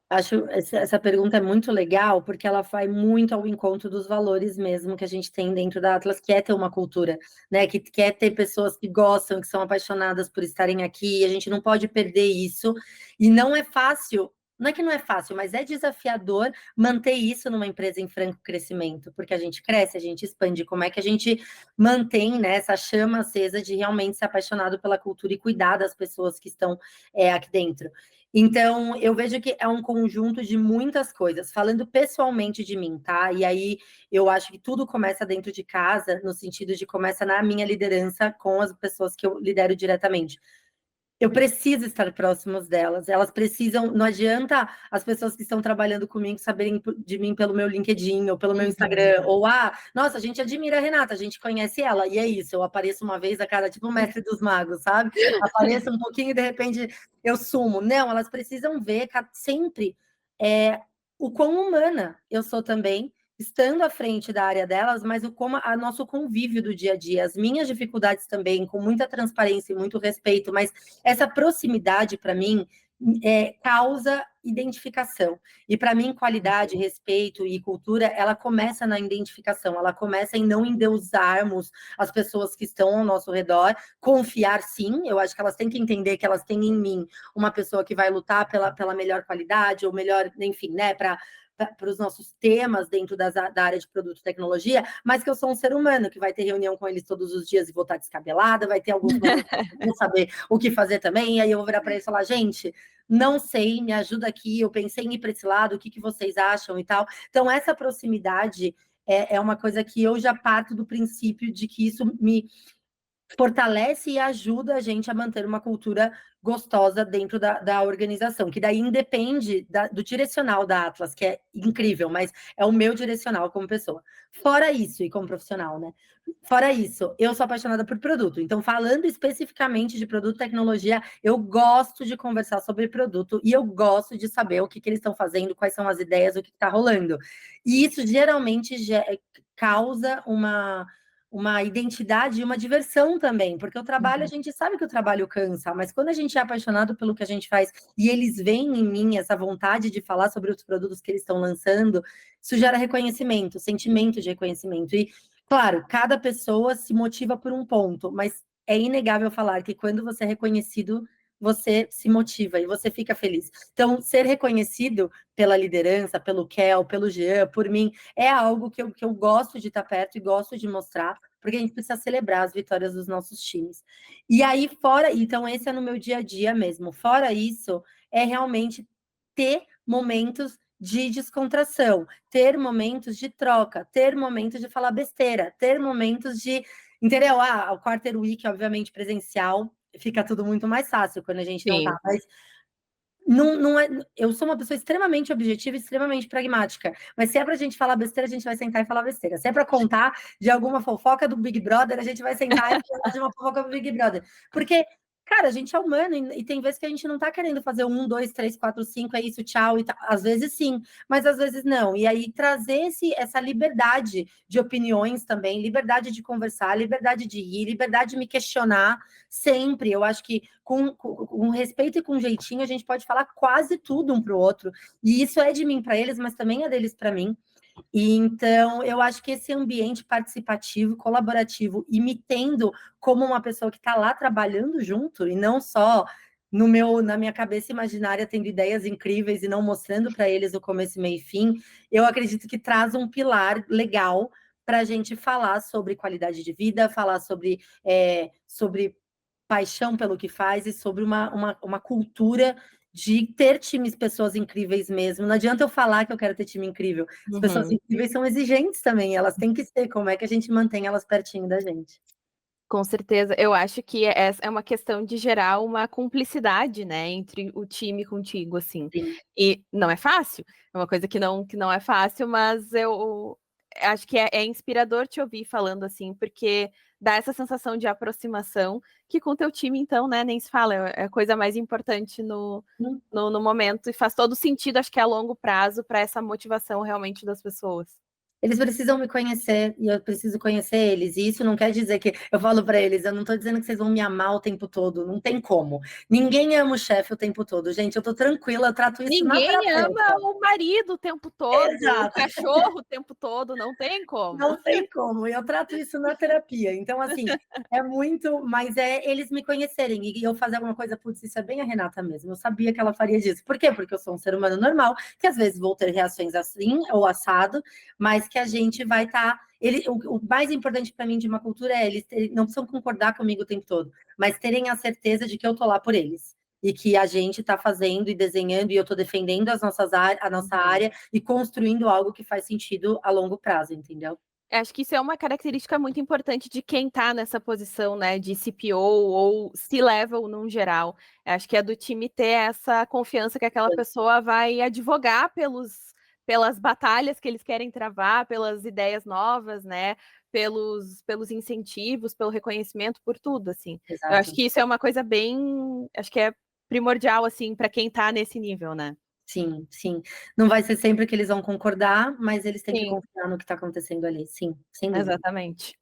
Acho essa pergunta é muito legal, porque ela vai muito ao encontro dos valores mesmo que a gente tem dentro da Atlas, que é ter uma cultura, né? Que quer ter pessoas que gostam, que são apaixonadas por estarem aqui, e a gente não pode perder isso. E não é fácil, não é que não é fácil, mas é desafiador manter isso numa empresa em franco crescimento, porque a gente cresce, a gente expande. Como é que a gente mantém, né, essa chama acesa de realmente ser apaixonado pela cultura e cuidar das pessoas que estão aqui dentro? Então, eu vejo que é um conjunto de muitas coisas, falando pessoalmente de mim, tá? E aí eu acho que tudo começa dentro de casa, no sentido de começa na minha liderança com as pessoas que eu lidero diretamente. Eu preciso estar próximos delas. Elas precisam. Não adianta as pessoas que estão trabalhando comigo saberem de mim pelo meu LinkedIn ou pelo meu Instagram. Ou, nossa, a gente admira a Renata, a gente conhece ela. E é isso, eu apareço uma vez a cada, tipo, o mestre dos magos, sabe? Apareço um pouquinho e de repente eu sumo. Não, elas precisam ver sempre o quão humana eu sou também. estando à frente da área delas, mas o como a nosso convívio do dia a dia, as minhas dificuldades também, com muita transparência e muito respeito, mas essa proximidade, para mim, causa identificação. E para mim, qualidade, respeito e cultura, ela começa na identificação, ela começa em não endeusarmos as pessoas que estão ao nosso redor, confiar sim, eu acho que elas têm que entender que elas têm em mim uma pessoa que vai lutar pela melhor qualidade, ou melhor, enfim, né, para os nossos temas dentro da área de produto e tecnologia, mas que eu sou um ser humano, que vai ter reunião com eles todos os dias e vou estar descabelada, vai ter alguns momentos que eu vou saber o que fazer também, e aí eu vou virar para eles e falar, gente, não sei, me ajuda aqui, eu pensei em ir para esse lado, o que vocês acham e tal. Então, essa proximidade é uma coisa que eu já parto do princípio de que isso me fortalece e ajuda a gente a manter uma cultura gostosa dentro da organização, que daí independe do direcional da Atlas, que é incrível, mas é o meu direcional como pessoa. Fora isso, e como profissional, né? Fora isso, eu sou apaixonada por produto. Então, falando especificamente de produto e tecnologia, eu gosto de conversar sobre produto e eu gosto de saber o que eles estão fazendo, quais são as ideias, o que está rolando. E isso geralmente causa uma identidade e uma diversão também, porque o trabalho, a gente sabe que o trabalho cansa, mas quando a gente é apaixonado pelo que a gente faz e eles veem em mim essa vontade de falar sobre os produtos que eles estão lançando, isso gera reconhecimento, sentimento de reconhecimento. E, claro, cada pessoa se motiva por um ponto, mas é inegável falar que quando você é reconhecido, você se motiva e você fica feliz. Então, ser reconhecido pela liderança, pelo Kel, pelo Jean, por mim, é algo que eu gosto de estar perto e gosto de mostrar, porque a gente precisa celebrar as vitórias dos nossos times. E aí, fora, então, esse é no meu dia a dia mesmo. Fora isso, é realmente ter momentos de descontração, ter momentos de troca, ter momentos de falar besteira, ter momentos de. Entendeu? O Quarter Week, obviamente, presencial, fica tudo muito mais fácil quando a gente não tá, mas não é, eu sou uma pessoa extremamente objetiva e extremamente pragmática, mas se é pra gente falar besteira, a gente vai sentar e falar besteira. Se é pra contar de alguma fofoca do Big Brother, a gente vai sentar e falar de uma fofoca do Big Brother. Porque, cara, a gente é humano e tem vezes que a gente não tá querendo fazer 1, 2, 3, 4, 5, é isso, tchau, e tá. Às vezes sim, mas às vezes não. E aí trazer essa liberdade de opiniões também, liberdade de conversar, liberdade de rir, liberdade de me questionar sempre. Eu acho que com respeito e com jeitinho, a gente pode falar quase tudo um para o outro. E isso é de mim para eles, mas também é deles para mim. E então, eu acho que esse ambiente participativo, colaborativo, e me tendo como uma pessoa que está lá trabalhando junto, e não só na minha cabeça imaginária tendo ideias incríveis e não mostrando para eles o começo, meio e fim, eu acredito que traz um pilar legal para a gente falar sobre qualidade de vida, falar sobre paixão pelo que faz e sobre uma cultura de ter times, pessoas incríveis mesmo. Não adianta eu falar que eu quero ter time incrível. As pessoas incríveis são exigentes também, elas têm que ser. Como é que a gente mantém elas pertinho da gente? Com certeza, eu acho que é uma questão de gerar uma cumplicidade, né, entre o time contigo, assim. Sim. E não é fácil, é uma coisa que não é fácil, mas eu acho que é inspirador te ouvir falando assim, porque dá essa sensação de aproximação que com o teu time, então, né, nem se fala, é a coisa mais importante no momento e faz todo sentido, acho que é a longo prazo, para essa motivação realmente das pessoas. Eles precisam me conhecer e eu preciso conhecer eles. E isso não quer dizer que eu falo para eles, eu não estou dizendo que vocês vão me amar o tempo todo, não tem como. Ninguém ama o chefe o tempo todo, gente. Eu estou tranquila, eu trato isso na Ninguém ama terapeuta. o marido o tempo todo, o Exato. cachorro o tempo todo, não tem como. Não tem como, eu trato isso na terapia. Então, assim, é muito, mas é eles me conhecerem e eu fazer alguma coisa, putz, isso é bem a Renata mesmo. Eu sabia que ela faria disso. Por quê? Porque eu sou um ser humano normal, que às vezes vou ter reações assim ou assado, mas que a gente vai estar. O mais importante para mim de uma cultura é eles não precisam concordar comigo o tempo todo, mas terem a certeza de que eu tô lá por eles. E que a gente está fazendo e desenhando, e eu estou defendendo a nossa área e construindo algo que faz sentido a longo prazo, entendeu? Acho que isso é uma característica muito importante de quem está nessa posição, né, de CPO ou C-level no geral. Acho que é do time ter essa confiança que aquela pessoa vai advogar pelas batalhas que eles querem travar, pelas ideias novas, né, pelos incentivos, pelo reconhecimento, por tudo, assim. Exato. Eu acho que isso é uma coisa bem, acho que é primordial, assim, para quem está nesse nível, né? Sim, sim. Não vai ser sempre que eles vão concordar, mas eles têm que Sim, confiar no que está acontecendo ali. Sim, sem dúvida. exatamente.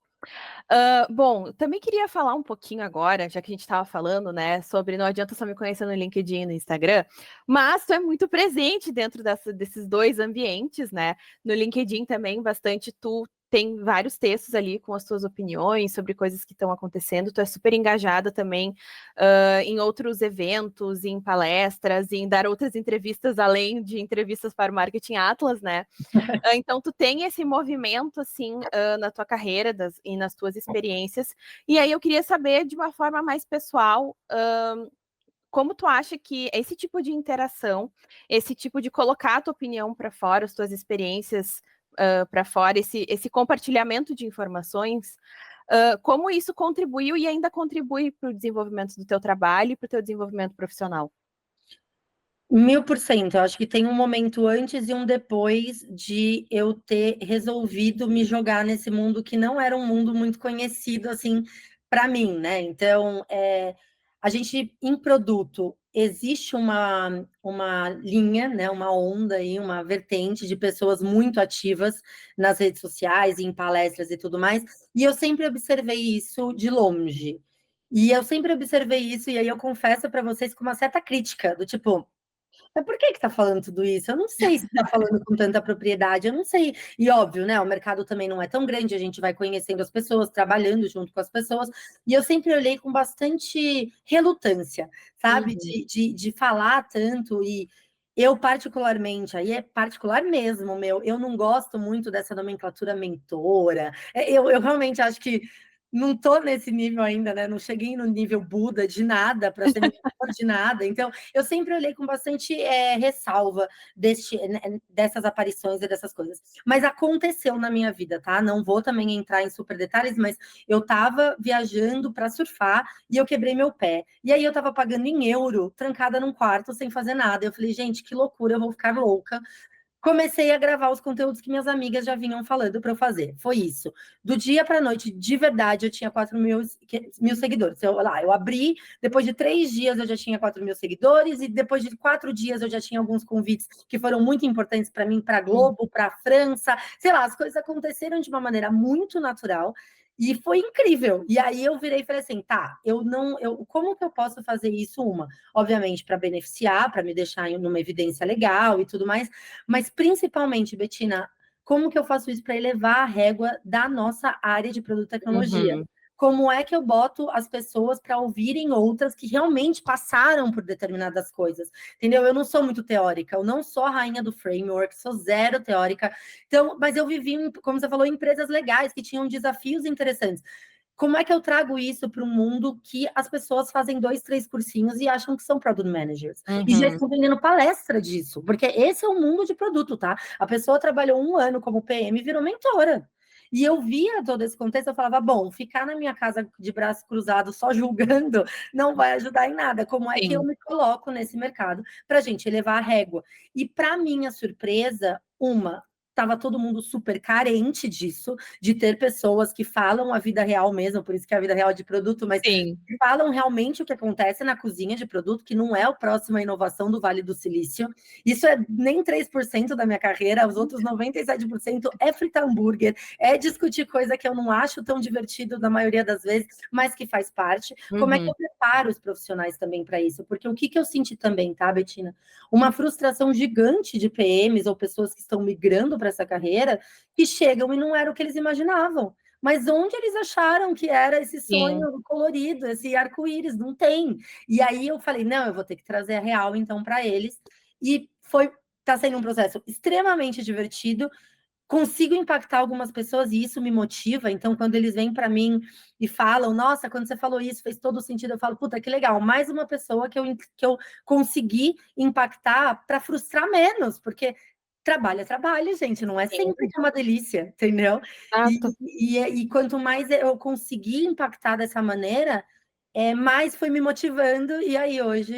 Bom, também queria falar um pouquinho agora, já que a gente estava falando, né, sobre não adianta só me conhecer no LinkedIn e no Instagram, mas tu é muito presente dentro desses dois ambientes, né? No LinkedIn também, bastante, tu tem vários textos ali com as tuas opiniões sobre coisas que estão acontecendo, tu é super engajada também em outros eventos, em palestras, em dar outras entrevistas, além de entrevistas para o Marketing Atlas, né? Então, tu tem esse movimento, assim, na tua carreira e nas tuas experiências. E aí eu queria saber, de uma forma mais pessoal, como tu acha que esse tipo de interação, esse tipo de colocar a tua opinião para fora, as tuas experiências para fora, esse compartilhamento de informações, como isso contribuiu e ainda contribui para o desenvolvimento do teu trabalho e para o teu desenvolvimento profissional? 1000%. Eu acho que tem um momento antes e um depois de eu ter resolvido me jogar nesse mundo que não era um mundo muito conhecido, assim, para mim, né? Então, a gente, em produto, existe uma linha, né? Uma onda aí, uma vertente de pessoas muito ativas nas redes sociais, em palestras e tudo mais, e eu sempre observei isso de longe. E eu sempre observei isso, e aí eu confesso para vocês com uma certa crítica, do tipo, mas por que tá falando tudo isso? Eu não sei se tá falando com tanta propriedade, eu não sei. E óbvio, né? O mercado também não é tão grande, a gente vai conhecendo as pessoas, trabalhando junto com as pessoas, e eu sempre olhei com bastante relutância, sabe? Uhum. De falar tanto, e eu particularmente, aí é particular mesmo, meu, eu não gosto muito dessa nomenclatura mentora. Eu realmente acho que não tô nesse nível ainda, né? Não cheguei no nível Buda de nada para ser mentor de nada. Então, eu sempre olhei com bastante ressalva dessas aparições e dessas coisas. Mas aconteceu na minha vida, tá? Não vou também entrar em super detalhes, mas eu estava viajando para surfar e eu quebrei meu pé. E aí eu estava pagando em euro, trancada num quarto, sem fazer nada. Eu falei, gente, que loucura, eu vou ficar louca. Comecei a gravar os conteúdos que minhas amigas já vinham falando para eu fazer. Foi isso. Do dia para a noite, de verdade, eu tinha 4.000 seguidores. Eu abri, depois de 3 dias eu já tinha 4.000 seguidores, e depois de 4 dias eu já tinha alguns convites que foram muito importantes para mim, para Globo, para França. Sei lá, as coisas aconteceram de uma maneira muito natural. E foi incrível. E aí eu virei e falei assim, tá, como que eu posso fazer isso? Obviamente, para beneficiar, para me deixar em uma evidência legal e tudo mais, mas principalmente, Betina, como que eu faço isso para elevar a régua da nossa área de produto e tecnologia? Uhum. Como é que eu boto as pessoas para ouvirem outras que realmente passaram por determinadas coisas? Entendeu? Eu não sou muito teórica, eu não sou a rainha do framework, sou zero teórica. Então, mas eu vivi, como você falou, em empresas legais que tinham desafios interessantes. Como é que eu trago isso para um mundo que as pessoas fazem 2, 3 cursinhos e acham que são product managers? E já Uhum. estão vendendo palestra disso, porque esse é o mundo de produto, tá? A pessoa trabalhou 1 ano como PM e virou mentora. E eu via todo esse contexto, eu falava, bom, ficar na minha casa de braço cruzado só julgando não vai ajudar em nada. Como é que eu Sim. me coloco nesse mercado para a gente elevar a régua? E para minha surpresa, estava todo mundo super carente disso, de ter pessoas que falam a vida real mesmo, por isso que é a vida real de produto, mas Sim. falam realmente o que acontece na cozinha de produto, que não é a próxima inovação do Vale do Silício. Isso é nem 3% da minha carreira, os outros 97% é fritar hambúrguer, é discutir coisa que eu não acho tão divertido na maioria das vezes, mas que faz parte. Como é que Uhum. eu preparo os profissionais também para isso? Porque o que eu senti também, tá, Betina? Uma frustração gigante de PMs ou pessoas que estão migrando para essa carreira, que chegam e não era o que eles imaginavam. Mas onde eles acharam que era esse Sim. sonho colorido, esse arco-íris? Não tem. E aí eu falei, não, eu vou ter que trazer a real então para eles. E tá sendo um processo extremamente divertido. Consigo impactar algumas pessoas e isso me motiva. Então, quando eles vêm para mim e falam, nossa, quando você falou isso, fez todo sentido, eu falo, puta, que legal, mais uma pessoa que eu consegui impactar para frustrar menos, porque trabalho é trabalho, gente, não é sempre Sim. que é uma delícia, entendeu? E, Exato. e quanto mais eu conseguir impactar dessa maneira, mais foi me motivando, e aí hoje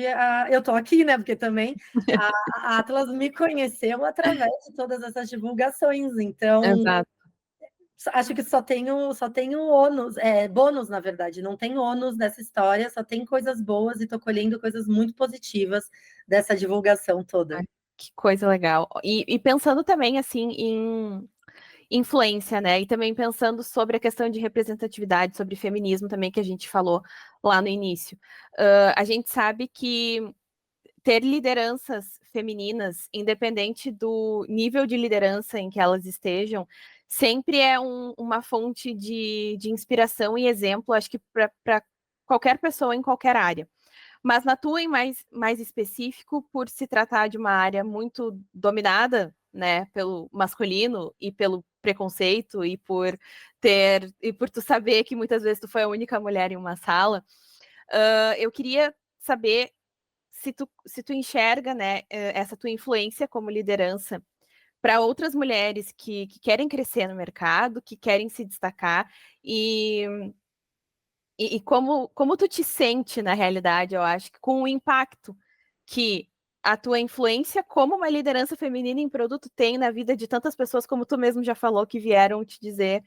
eu tô aqui, né? Porque também a Atlas me conheceu através de todas essas divulgações, então Exato. acho que só tenho ônus, bônus, na verdade, não tem ônus nessa história, só tem coisas boas e tô colhendo coisas muito positivas dessa divulgação toda. Que coisa legal. E pensando também, assim, em influência, né? E também pensando sobre a questão de representatividade, sobre feminismo também, que a gente falou lá no início. A gente sabe que ter lideranças femininas, independente do nível de liderança em que elas estejam, sempre é uma fonte de inspiração e exemplo, acho que para qualquer pessoa em qualquer área. Mas na tua, em mais específico, por se tratar de uma área muito dominada, né, pelo masculino e pelo preconceito e por tu saber que muitas vezes tu foi a única mulher em uma sala, eu queria saber se tu enxerga, né, essa tua influência como liderança para outras mulheres que querem crescer no mercado, que querem se destacar e e como tu te sente na realidade, eu acho, com o impacto que a tua influência como uma liderança feminina em produto tem na vida de tantas pessoas, como tu mesmo já falou, que vieram te dizer,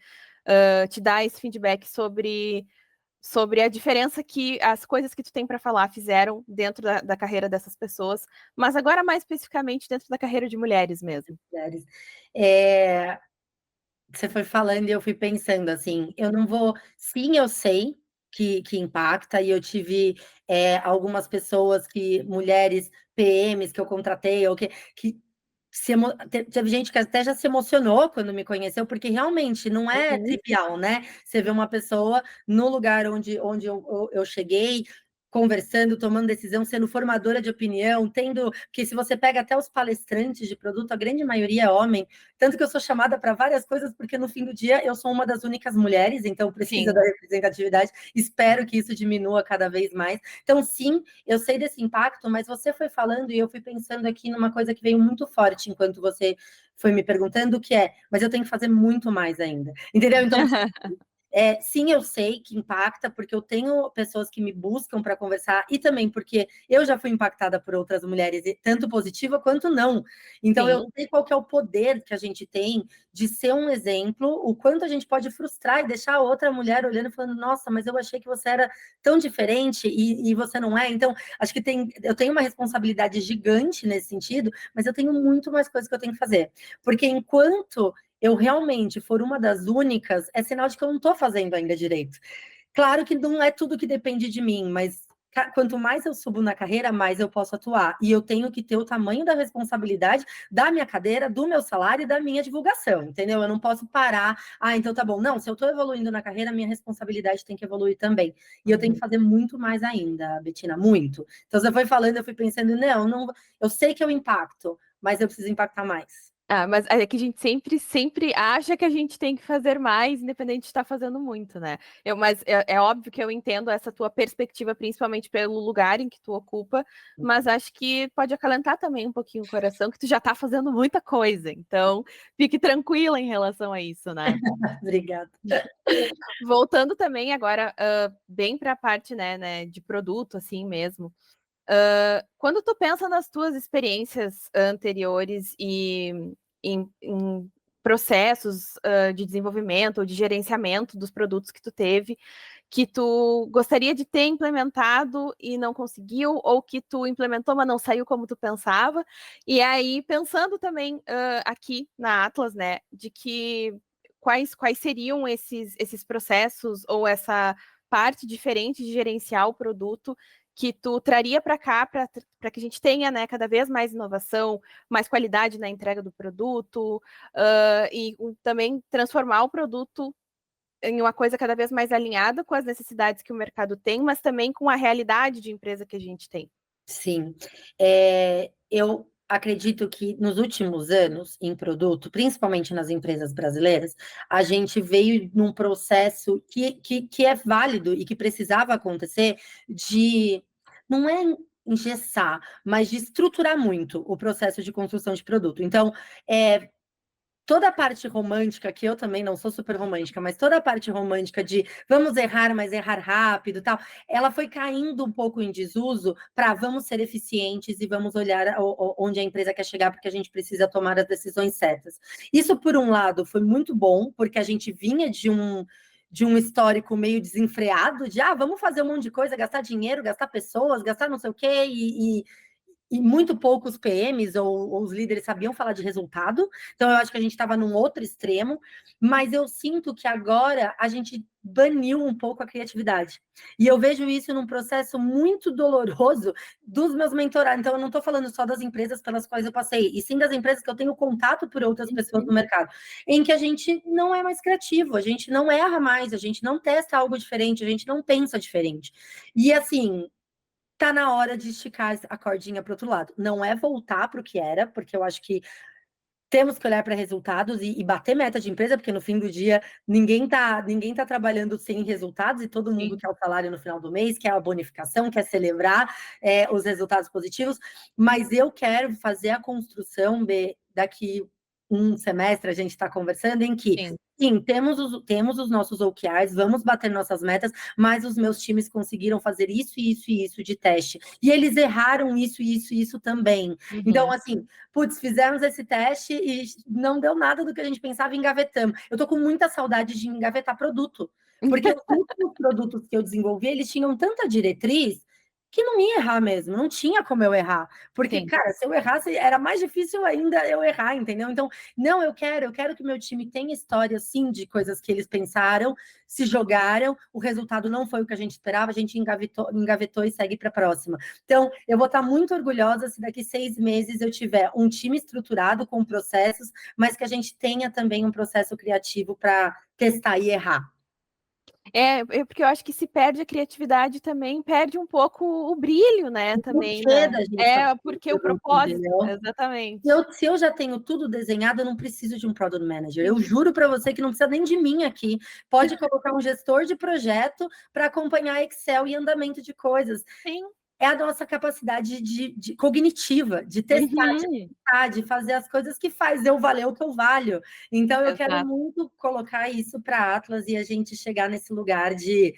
te dar esse feedback sobre a diferença que as coisas que tu tem para falar fizeram dentro da carreira dessas pessoas, mas agora mais especificamente dentro da carreira de mulheres mesmo. Mulheres. É, você foi falando e eu fui pensando assim, eu não vou. Sim, eu sei que impacta, e eu tive algumas pessoas mulheres PMs que eu contratei, ou que teve gente que até já se emocionou quando me conheceu, porque realmente não é Uhum. trivial, né? Você vê uma pessoa no lugar onde eu cheguei, conversando, tomando decisão, sendo formadora de opinião, tendo. Que se você pega até os palestrantes de produto, a grande maioria é homem, tanto que eu sou chamada para várias coisas, porque no fim do dia eu sou uma das únicas mulheres, então precisa Sim. da representatividade. Espero que isso diminua cada vez mais. Então, sim, eu sei desse impacto, mas você foi falando e eu fui pensando aqui numa coisa que veio muito forte enquanto você foi me perguntando, que mas eu tenho que fazer muito mais ainda. Entendeu? Então, sim, eu sei que impacta, porque eu tenho pessoas que me buscam para conversar, e também porque eu já fui impactada por outras mulheres, tanto positiva quanto não. Então, eu Sim. sei qual que é o poder que a gente tem de ser um exemplo, o quanto a gente pode frustrar e deixar a outra mulher olhando e falando, nossa, mas eu achei que você era tão diferente e você não é. Então, acho que eu tenho uma responsabilidade gigante nesse sentido, mas eu tenho muito mais coisas que eu tenho que fazer. Porque enquanto eu realmente for uma das únicas, é sinal de que eu não estou fazendo ainda direito. Claro que não é tudo que depende de mim, mas quanto mais eu subo na carreira, mais eu posso atuar. E eu tenho que ter o tamanho da responsabilidade da minha cadeira, do meu salário e da minha divulgação, entendeu? Eu não posso parar, então tá bom. Não, se eu estou evoluindo na carreira, minha responsabilidade tem que evoluir também. E eu tenho que fazer muito mais ainda, Betina, muito. Então você foi falando, eu fui pensando, não, eu sei que eu impacto, mas eu preciso impactar mais. Mas é que a gente sempre acha que a gente tem que fazer mais, independente de estar fazendo muito, né? Mas é óbvio que eu entendo essa tua perspectiva, principalmente pelo lugar em que tu ocupa, mas acho que pode acalentar também um pouquinho o coração, que tu já está fazendo muita coisa. Então, fique tranquila em relação a isso, né? Obrigada. Voltando também agora, bem para a parte, né, de produto, assim mesmo. Quando tu pensa nas tuas experiências anteriores e em processos de desenvolvimento ou de gerenciamento dos produtos que tu teve, que tu gostaria de ter implementado e não conseguiu, ou que tu implementou, mas não saiu como tu pensava, e aí pensando também aqui na Atlas, né, de que quais seriam esses processos ou essa parte diferente de gerenciar o produto que tu traria para cá para que a gente tenha, né, cada vez mais inovação, mais qualidade na entrega do produto e também transformar o produto em uma coisa cada vez mais alinhada com as necessidades que o mercado tem, mas também com a realidade de empresa que a gente tem. Sim. Eu acredito que nos últimos anos, em produto, principalmente nas empresas brasileiras, a gente veio num processo que é válido e que precisava acontecer não é engessar, mas de estruturar muito o processo de construção de produto. Então, toda a parte romântica, que eu também não sou super romântica, mas toda a parte romântica de vamos errar, mas errar rápido, tal, ela foi caindo um pouco em desuso para vamos ser eficientes e vamos olhar onde a empresa quer chegar, porque a gente precisa tomar as decisões certas. Isso, por um lado, foi muito bom, porque a gente vinha de um histórico meio desenfreado, de vamos fazer um monte de coisa, gastar dinheiro, gastar pessoas, gastar não sei o quê, e muito poucos PMs ou os líderes sabiam falar de resultado, então eu acho que a gente estava num outro extremo, mas eu sinto que agora a gente baniu um pouco a criatividade. E eu vejo isso num processo muito doloroso dos meus mentorados. Então, eu não estou falando só das empresas pelas quais eu passei, e sim das empresas que eu tenho contato por outras pessoas no mercado, em que a gente não é mais criativo, a gente não erra mais, a gente não testa algo diferente, a gente não pensa diferente. E assim, tá na hora de esticar a cordinha para outro lado. Não é voltar para o que era, porque eu acho que temos que olhar para resultados e bater meta de empresa, porque no fim do dia ninguém tá trabalhando sem resultados e todo mundo Sim. quer o salário no final do mês, quer a bonificação, quer celebrar os resultados positivos, mas eu quero fazer a construção daqui um semestre, a gente está conversando, em que Sim. sim, temos os nossos OKRs, vamos bater nossas metas, mas os meus times conseguiram fazer isso, isso e isso de teste. E eles erraram isso, isso e isso também. Então, assim, putz, fizemos esse teste e não deu nada do que a gente pensava e engavetamos. Eu tô com muita saudade de engavetar produto, porque os últimos produtos que eu desenvolvi, eles tinham tanta diretriz que não ia errar mesmo, não tinha como eu errar. Porque, Sim. cara, se eu errasse, era mais difícil ainda eu errar, entendeu? Então, não, eu quero que meu time tenha história, sim, de coisas que eles pensaram, se jogaram, o resultado não foi o que a gente esperava, a gente engavetou e segue para a próxima. Então, eu vou estar muito orgulhosa se daqui 6 meses eu tiver um time estruturado com processos, mas que a gente tenha também um processo criativo para testar e errar. Porque eu acho que se perde a criatividade também, perde um pouco o brilho, né? O Também porquê da gente estar porque o produto, propósito, entendeu? exatamente. Se eu já tenho tudo desenhado, eu não preciso de um product manager. Eu juro para você que não precisa nem de mim aqui. Pode colocar um gestor de projeto para acompanhar Excel e andamento de coisas. Sim. É a nossa capacidade de cognitiva, de testar, de fazer as coisas que faz eu valer o que eu valho. Então, eu quero Exato. muito colocar isso para Atlas e a gente chegar nesse lugar de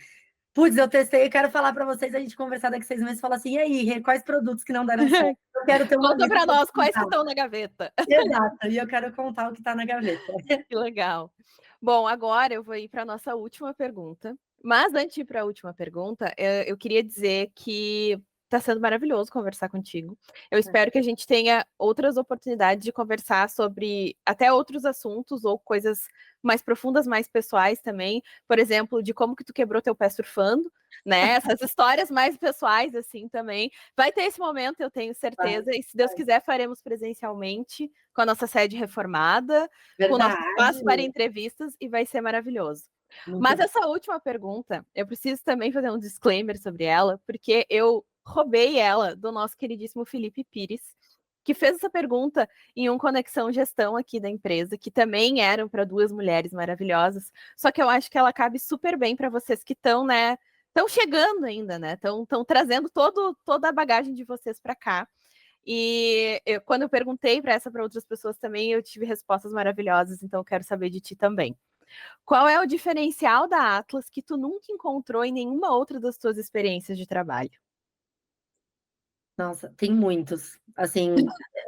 putz, eu testei e quero falar para vocês, a gente conversar daqui 6 meses e falar assim, e aí, Rê, quais produtos que não deram certo? Eu quero ter uma Conta lista para para nós quais que contar. estão na gaveta. Exato, e eu quero contar o que está na gaveta. Que legal. Bom, agora eu vou ir para a nossa última pergunta. Mas antes de ir para a última pergunta, eu queria dizer que está sendo maravilhoso conversar contigo. Eu espero que a gente tenha outras oportunidades de conversar sobre até outros assuntos ou coisas mais profundas, mais pessoais também. Por exemplo, de como que tu quebrou teu pé surfando, né? Essas histórias mais pessoais, assim, também. Vai ter esse momento, eu tenho certeza. E se Deus quiser, faremos presencialmente com a nossa sede reformada, com o nosso espaço para Verdade. entrevistas e vai ser maravilhoso. Muito Mas bom. essa última pergunta, eu preciso também fazer um disclaimer sobre ela, porque eu roubei ela do nosso queridíssimo Felipe Pires, que fez essa pergunta em um Conexão Gestão aqui da empresa, que também eram para duas mulheres maravilhosas, só que eu acho que ela cabe super bem para vocês que estão, né, estão chegando ainda, né, estão trazendo toda a bagagem de vocês para cá. E quando eu perguntei para outras pessoas também, eu tive respostas maravilhosas, então eu quero saber de ti também. Qual é o diferencial da Atlas que tu nunca encontrou em nenhuma outra das tuas experiências de trabalho? Nossa, tem muitos. Assim,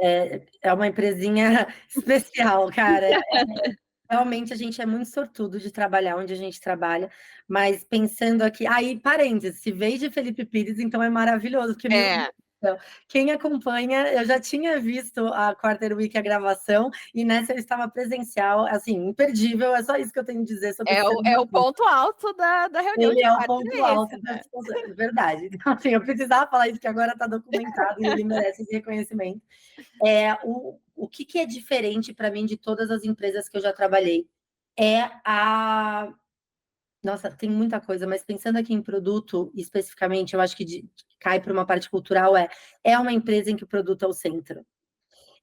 é uma empresinha especial, cara. Realmente a gente é muito sortudo de trabalhar onde a gente trabalha, mas pensando aqui, aí, parênteses, se veio de Felipe Pires, então é maravilhoso, porque meu Deus É, do céu, quem acompanha, eu já tinha visto a Quarter Week, a gravação, e nessa eu estava presencial, assim, imperdível, é só isso que eu tenho a dizer sobre esse ser é o humano. ponto alto da reunião Ele de é o quarta, ponto é esse, alto da né? discussão, é verdade. Então, assim, eu precisava falar isso, que agora está documentado e ele merece esse reconhecimento. O que é diferente para mim de todas as empresas que eu já trabalhei? É a. Nossa, tem muita coisa, mas pensando aqui em produto especificamente, eu acho que cai para uma parte cultural, é uma empresa em que o produto é o centro.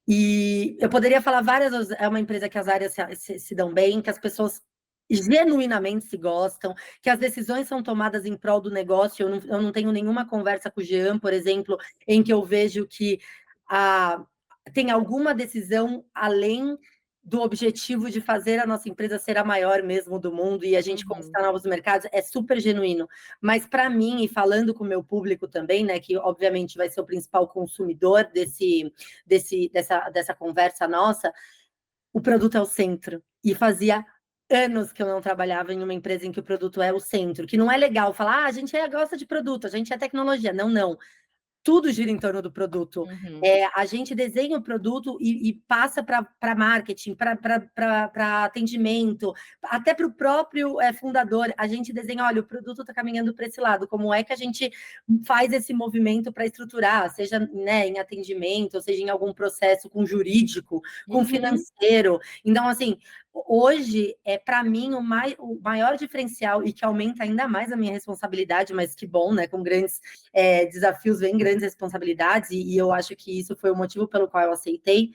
E eu poderia falar várias, é uma empresa que as áreas se dão bem, que as pessoas genuinamente se gostam, que as decisões são tomadas em prol do negócio. Eu não tenho nenhuma conversa com o Jean, por exemplo, em que eu vejo que tem alguma decisão além do objetivo de fazer a nossa empresa ser a maior mesmo do mundo e a gente Uhum. conquistar novos mercados, é super genuíno. Mas para mim, e falando com o meu público também, né, que obviamente vai ser o principal consumidor dessa conversa nossa, o produto é o centro. E fazia anos que eu não trabalhava em uma empresa em que o produto é o centro, que não é legal falar, a gente gosta de produto, a gente é tecnologia. Não, não. tudo gira em torno do produto. Uhum. A gente desenha o produto e passa para marketing, para atendimento, até para o próprio fundador. A gente desenha, olha, o produto está caminhando para esse lado, como é que a gente faz esse movimento para estruturar, seja, né, em atendimento, ou seja em algum processo com jurídico, com financeiro. Então, assim, hoje, para mim, o maior diferencial, e que aumenta ainda mais a minha responsabilidade, mas que bom, né? Com grandes desafios, vem grandes responsabilidades, e eu acho que isso foi o motivo pelo qual eu aceitei,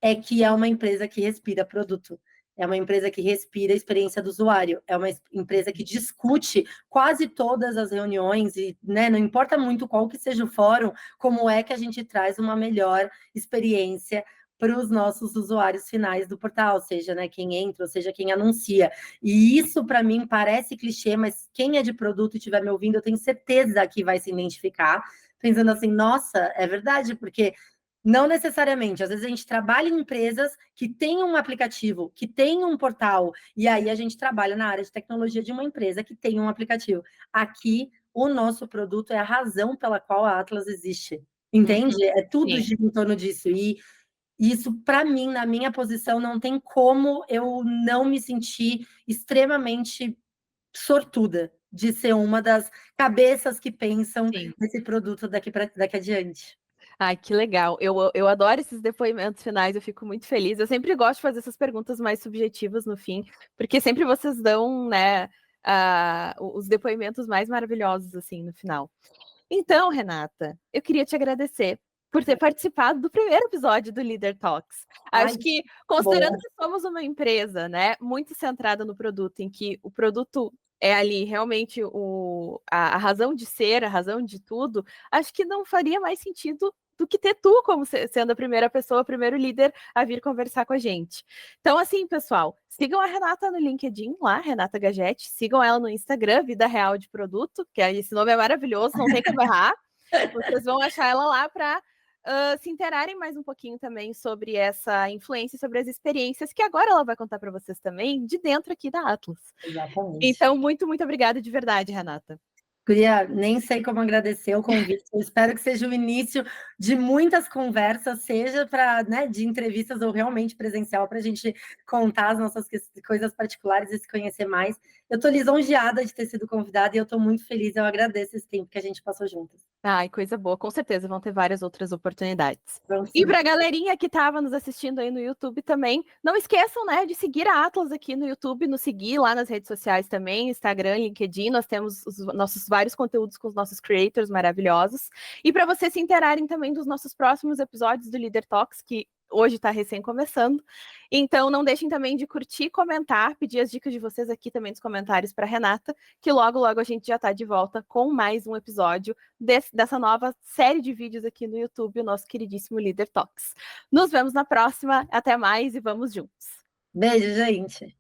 é que é uma empresa que respira produto. É uma empresa que respira a experiência do usuário. É uma empresa que discute quase todas as reuniões, e, né, não importa muito qual que seja o fórum, como é que a gente traz uma melhor experiência para os nossos usuários finais do portal, seja, né, quem entra, ou seja, quem anuncia. E isso, para mim, parece clichê, mas quem é de produto e estiver me ouvindo, eu tenho certeza que vai se identificar, pensando assim, nossa, é verdade, porque não necessariamente. Às vezes a gente trabalha em empresas que têm um aplicativo, que têm um portal, e aí a gente trabalha na área de tecnologia de uma empresa que tem um aplicativo. Aqui, o nosso produto é a razão pela qual a Atlas existe. Entende? É tudo Sim. gira em torno disso. E isso, para mim, na minha posição, não tem como eu não me sentir extremamente sortuda de ser uma das cabeças que pensam Sim. nesse produto daqui adiante. Ai, que legal. Eu adoro esses depoimentos finais, eu fico muito feliz. Eu sempre gosto de fazer essas perguntas mais subjetivas no fim, porque sempre vocês dão, né, os depoimentos mais maravilhosos, assim, no final. Então, Renata, eu queria te agradecer por ter participado do primeiro episódio do Leader Talks. Ai, Acho que, bom. considerando que somos uma empresa, né, muito centrada no produto, em que o produto é ali realmente a razão de ser, a razão de tudo, acho que não faria mais sentido do que ter tu como sendo a primeira pessoa, o primeiro líder a vir conversar com a gente. Então, assim, pessoal, sigam a Renata no LinkedIn lá, Renata Gagete, sigam ela no Instagram, Vida Real de Produto, que esse nome é maravilhoso, não tem como errar. Vocês vão achar ela lá para se interarem mais um pouquinho também sobre essa influência, sobre as experiências que agora ela vai contar para vocês também, de dentro aqui da Atlas. Exatamente. Então, muito, muito obrigada de verdade, Renata. Guria, nem sei como agradecer o convite. Eu espero que seja o início de muitas conversas, seja para, né, de entrevistas ou realmente presencial, para a gente contar as nossas coisas particulares e se conhecer mais. Eu estou lisonjeada de ter sido convidada e eu estou muito feliz. Eu agradeço esse tempo que a gente passou juntas. Ai, coisa boa. Com certeza vão ter várias outras oportunidades. Vamos E sim. para a galerinha que estava nos assistindo aí no YouTube também, não esqueçam, né, de seguir a Atlas aqui no YouTube, nos seguir lá nas redes sociais também, Instagram, LinkedIn. Nós temos os nossos vários conteúdos com os nossos creators maravilhosos. E para vocês se interarem também dos nossos próximos episódios do Leader Talks, que hoje está recém começando. Então, não deixem também de curtir, comentar, pedir as dicas de vocês aqui também nos comentários para Renata, que logo, logo a gente já está de volta com mais um episódio dessa nova série de vídeos aqui no YouTube, o nosso queridíssimo Leader Talks. Nos vemos na próxima, até mais e vamos juntos. Beijo, gente.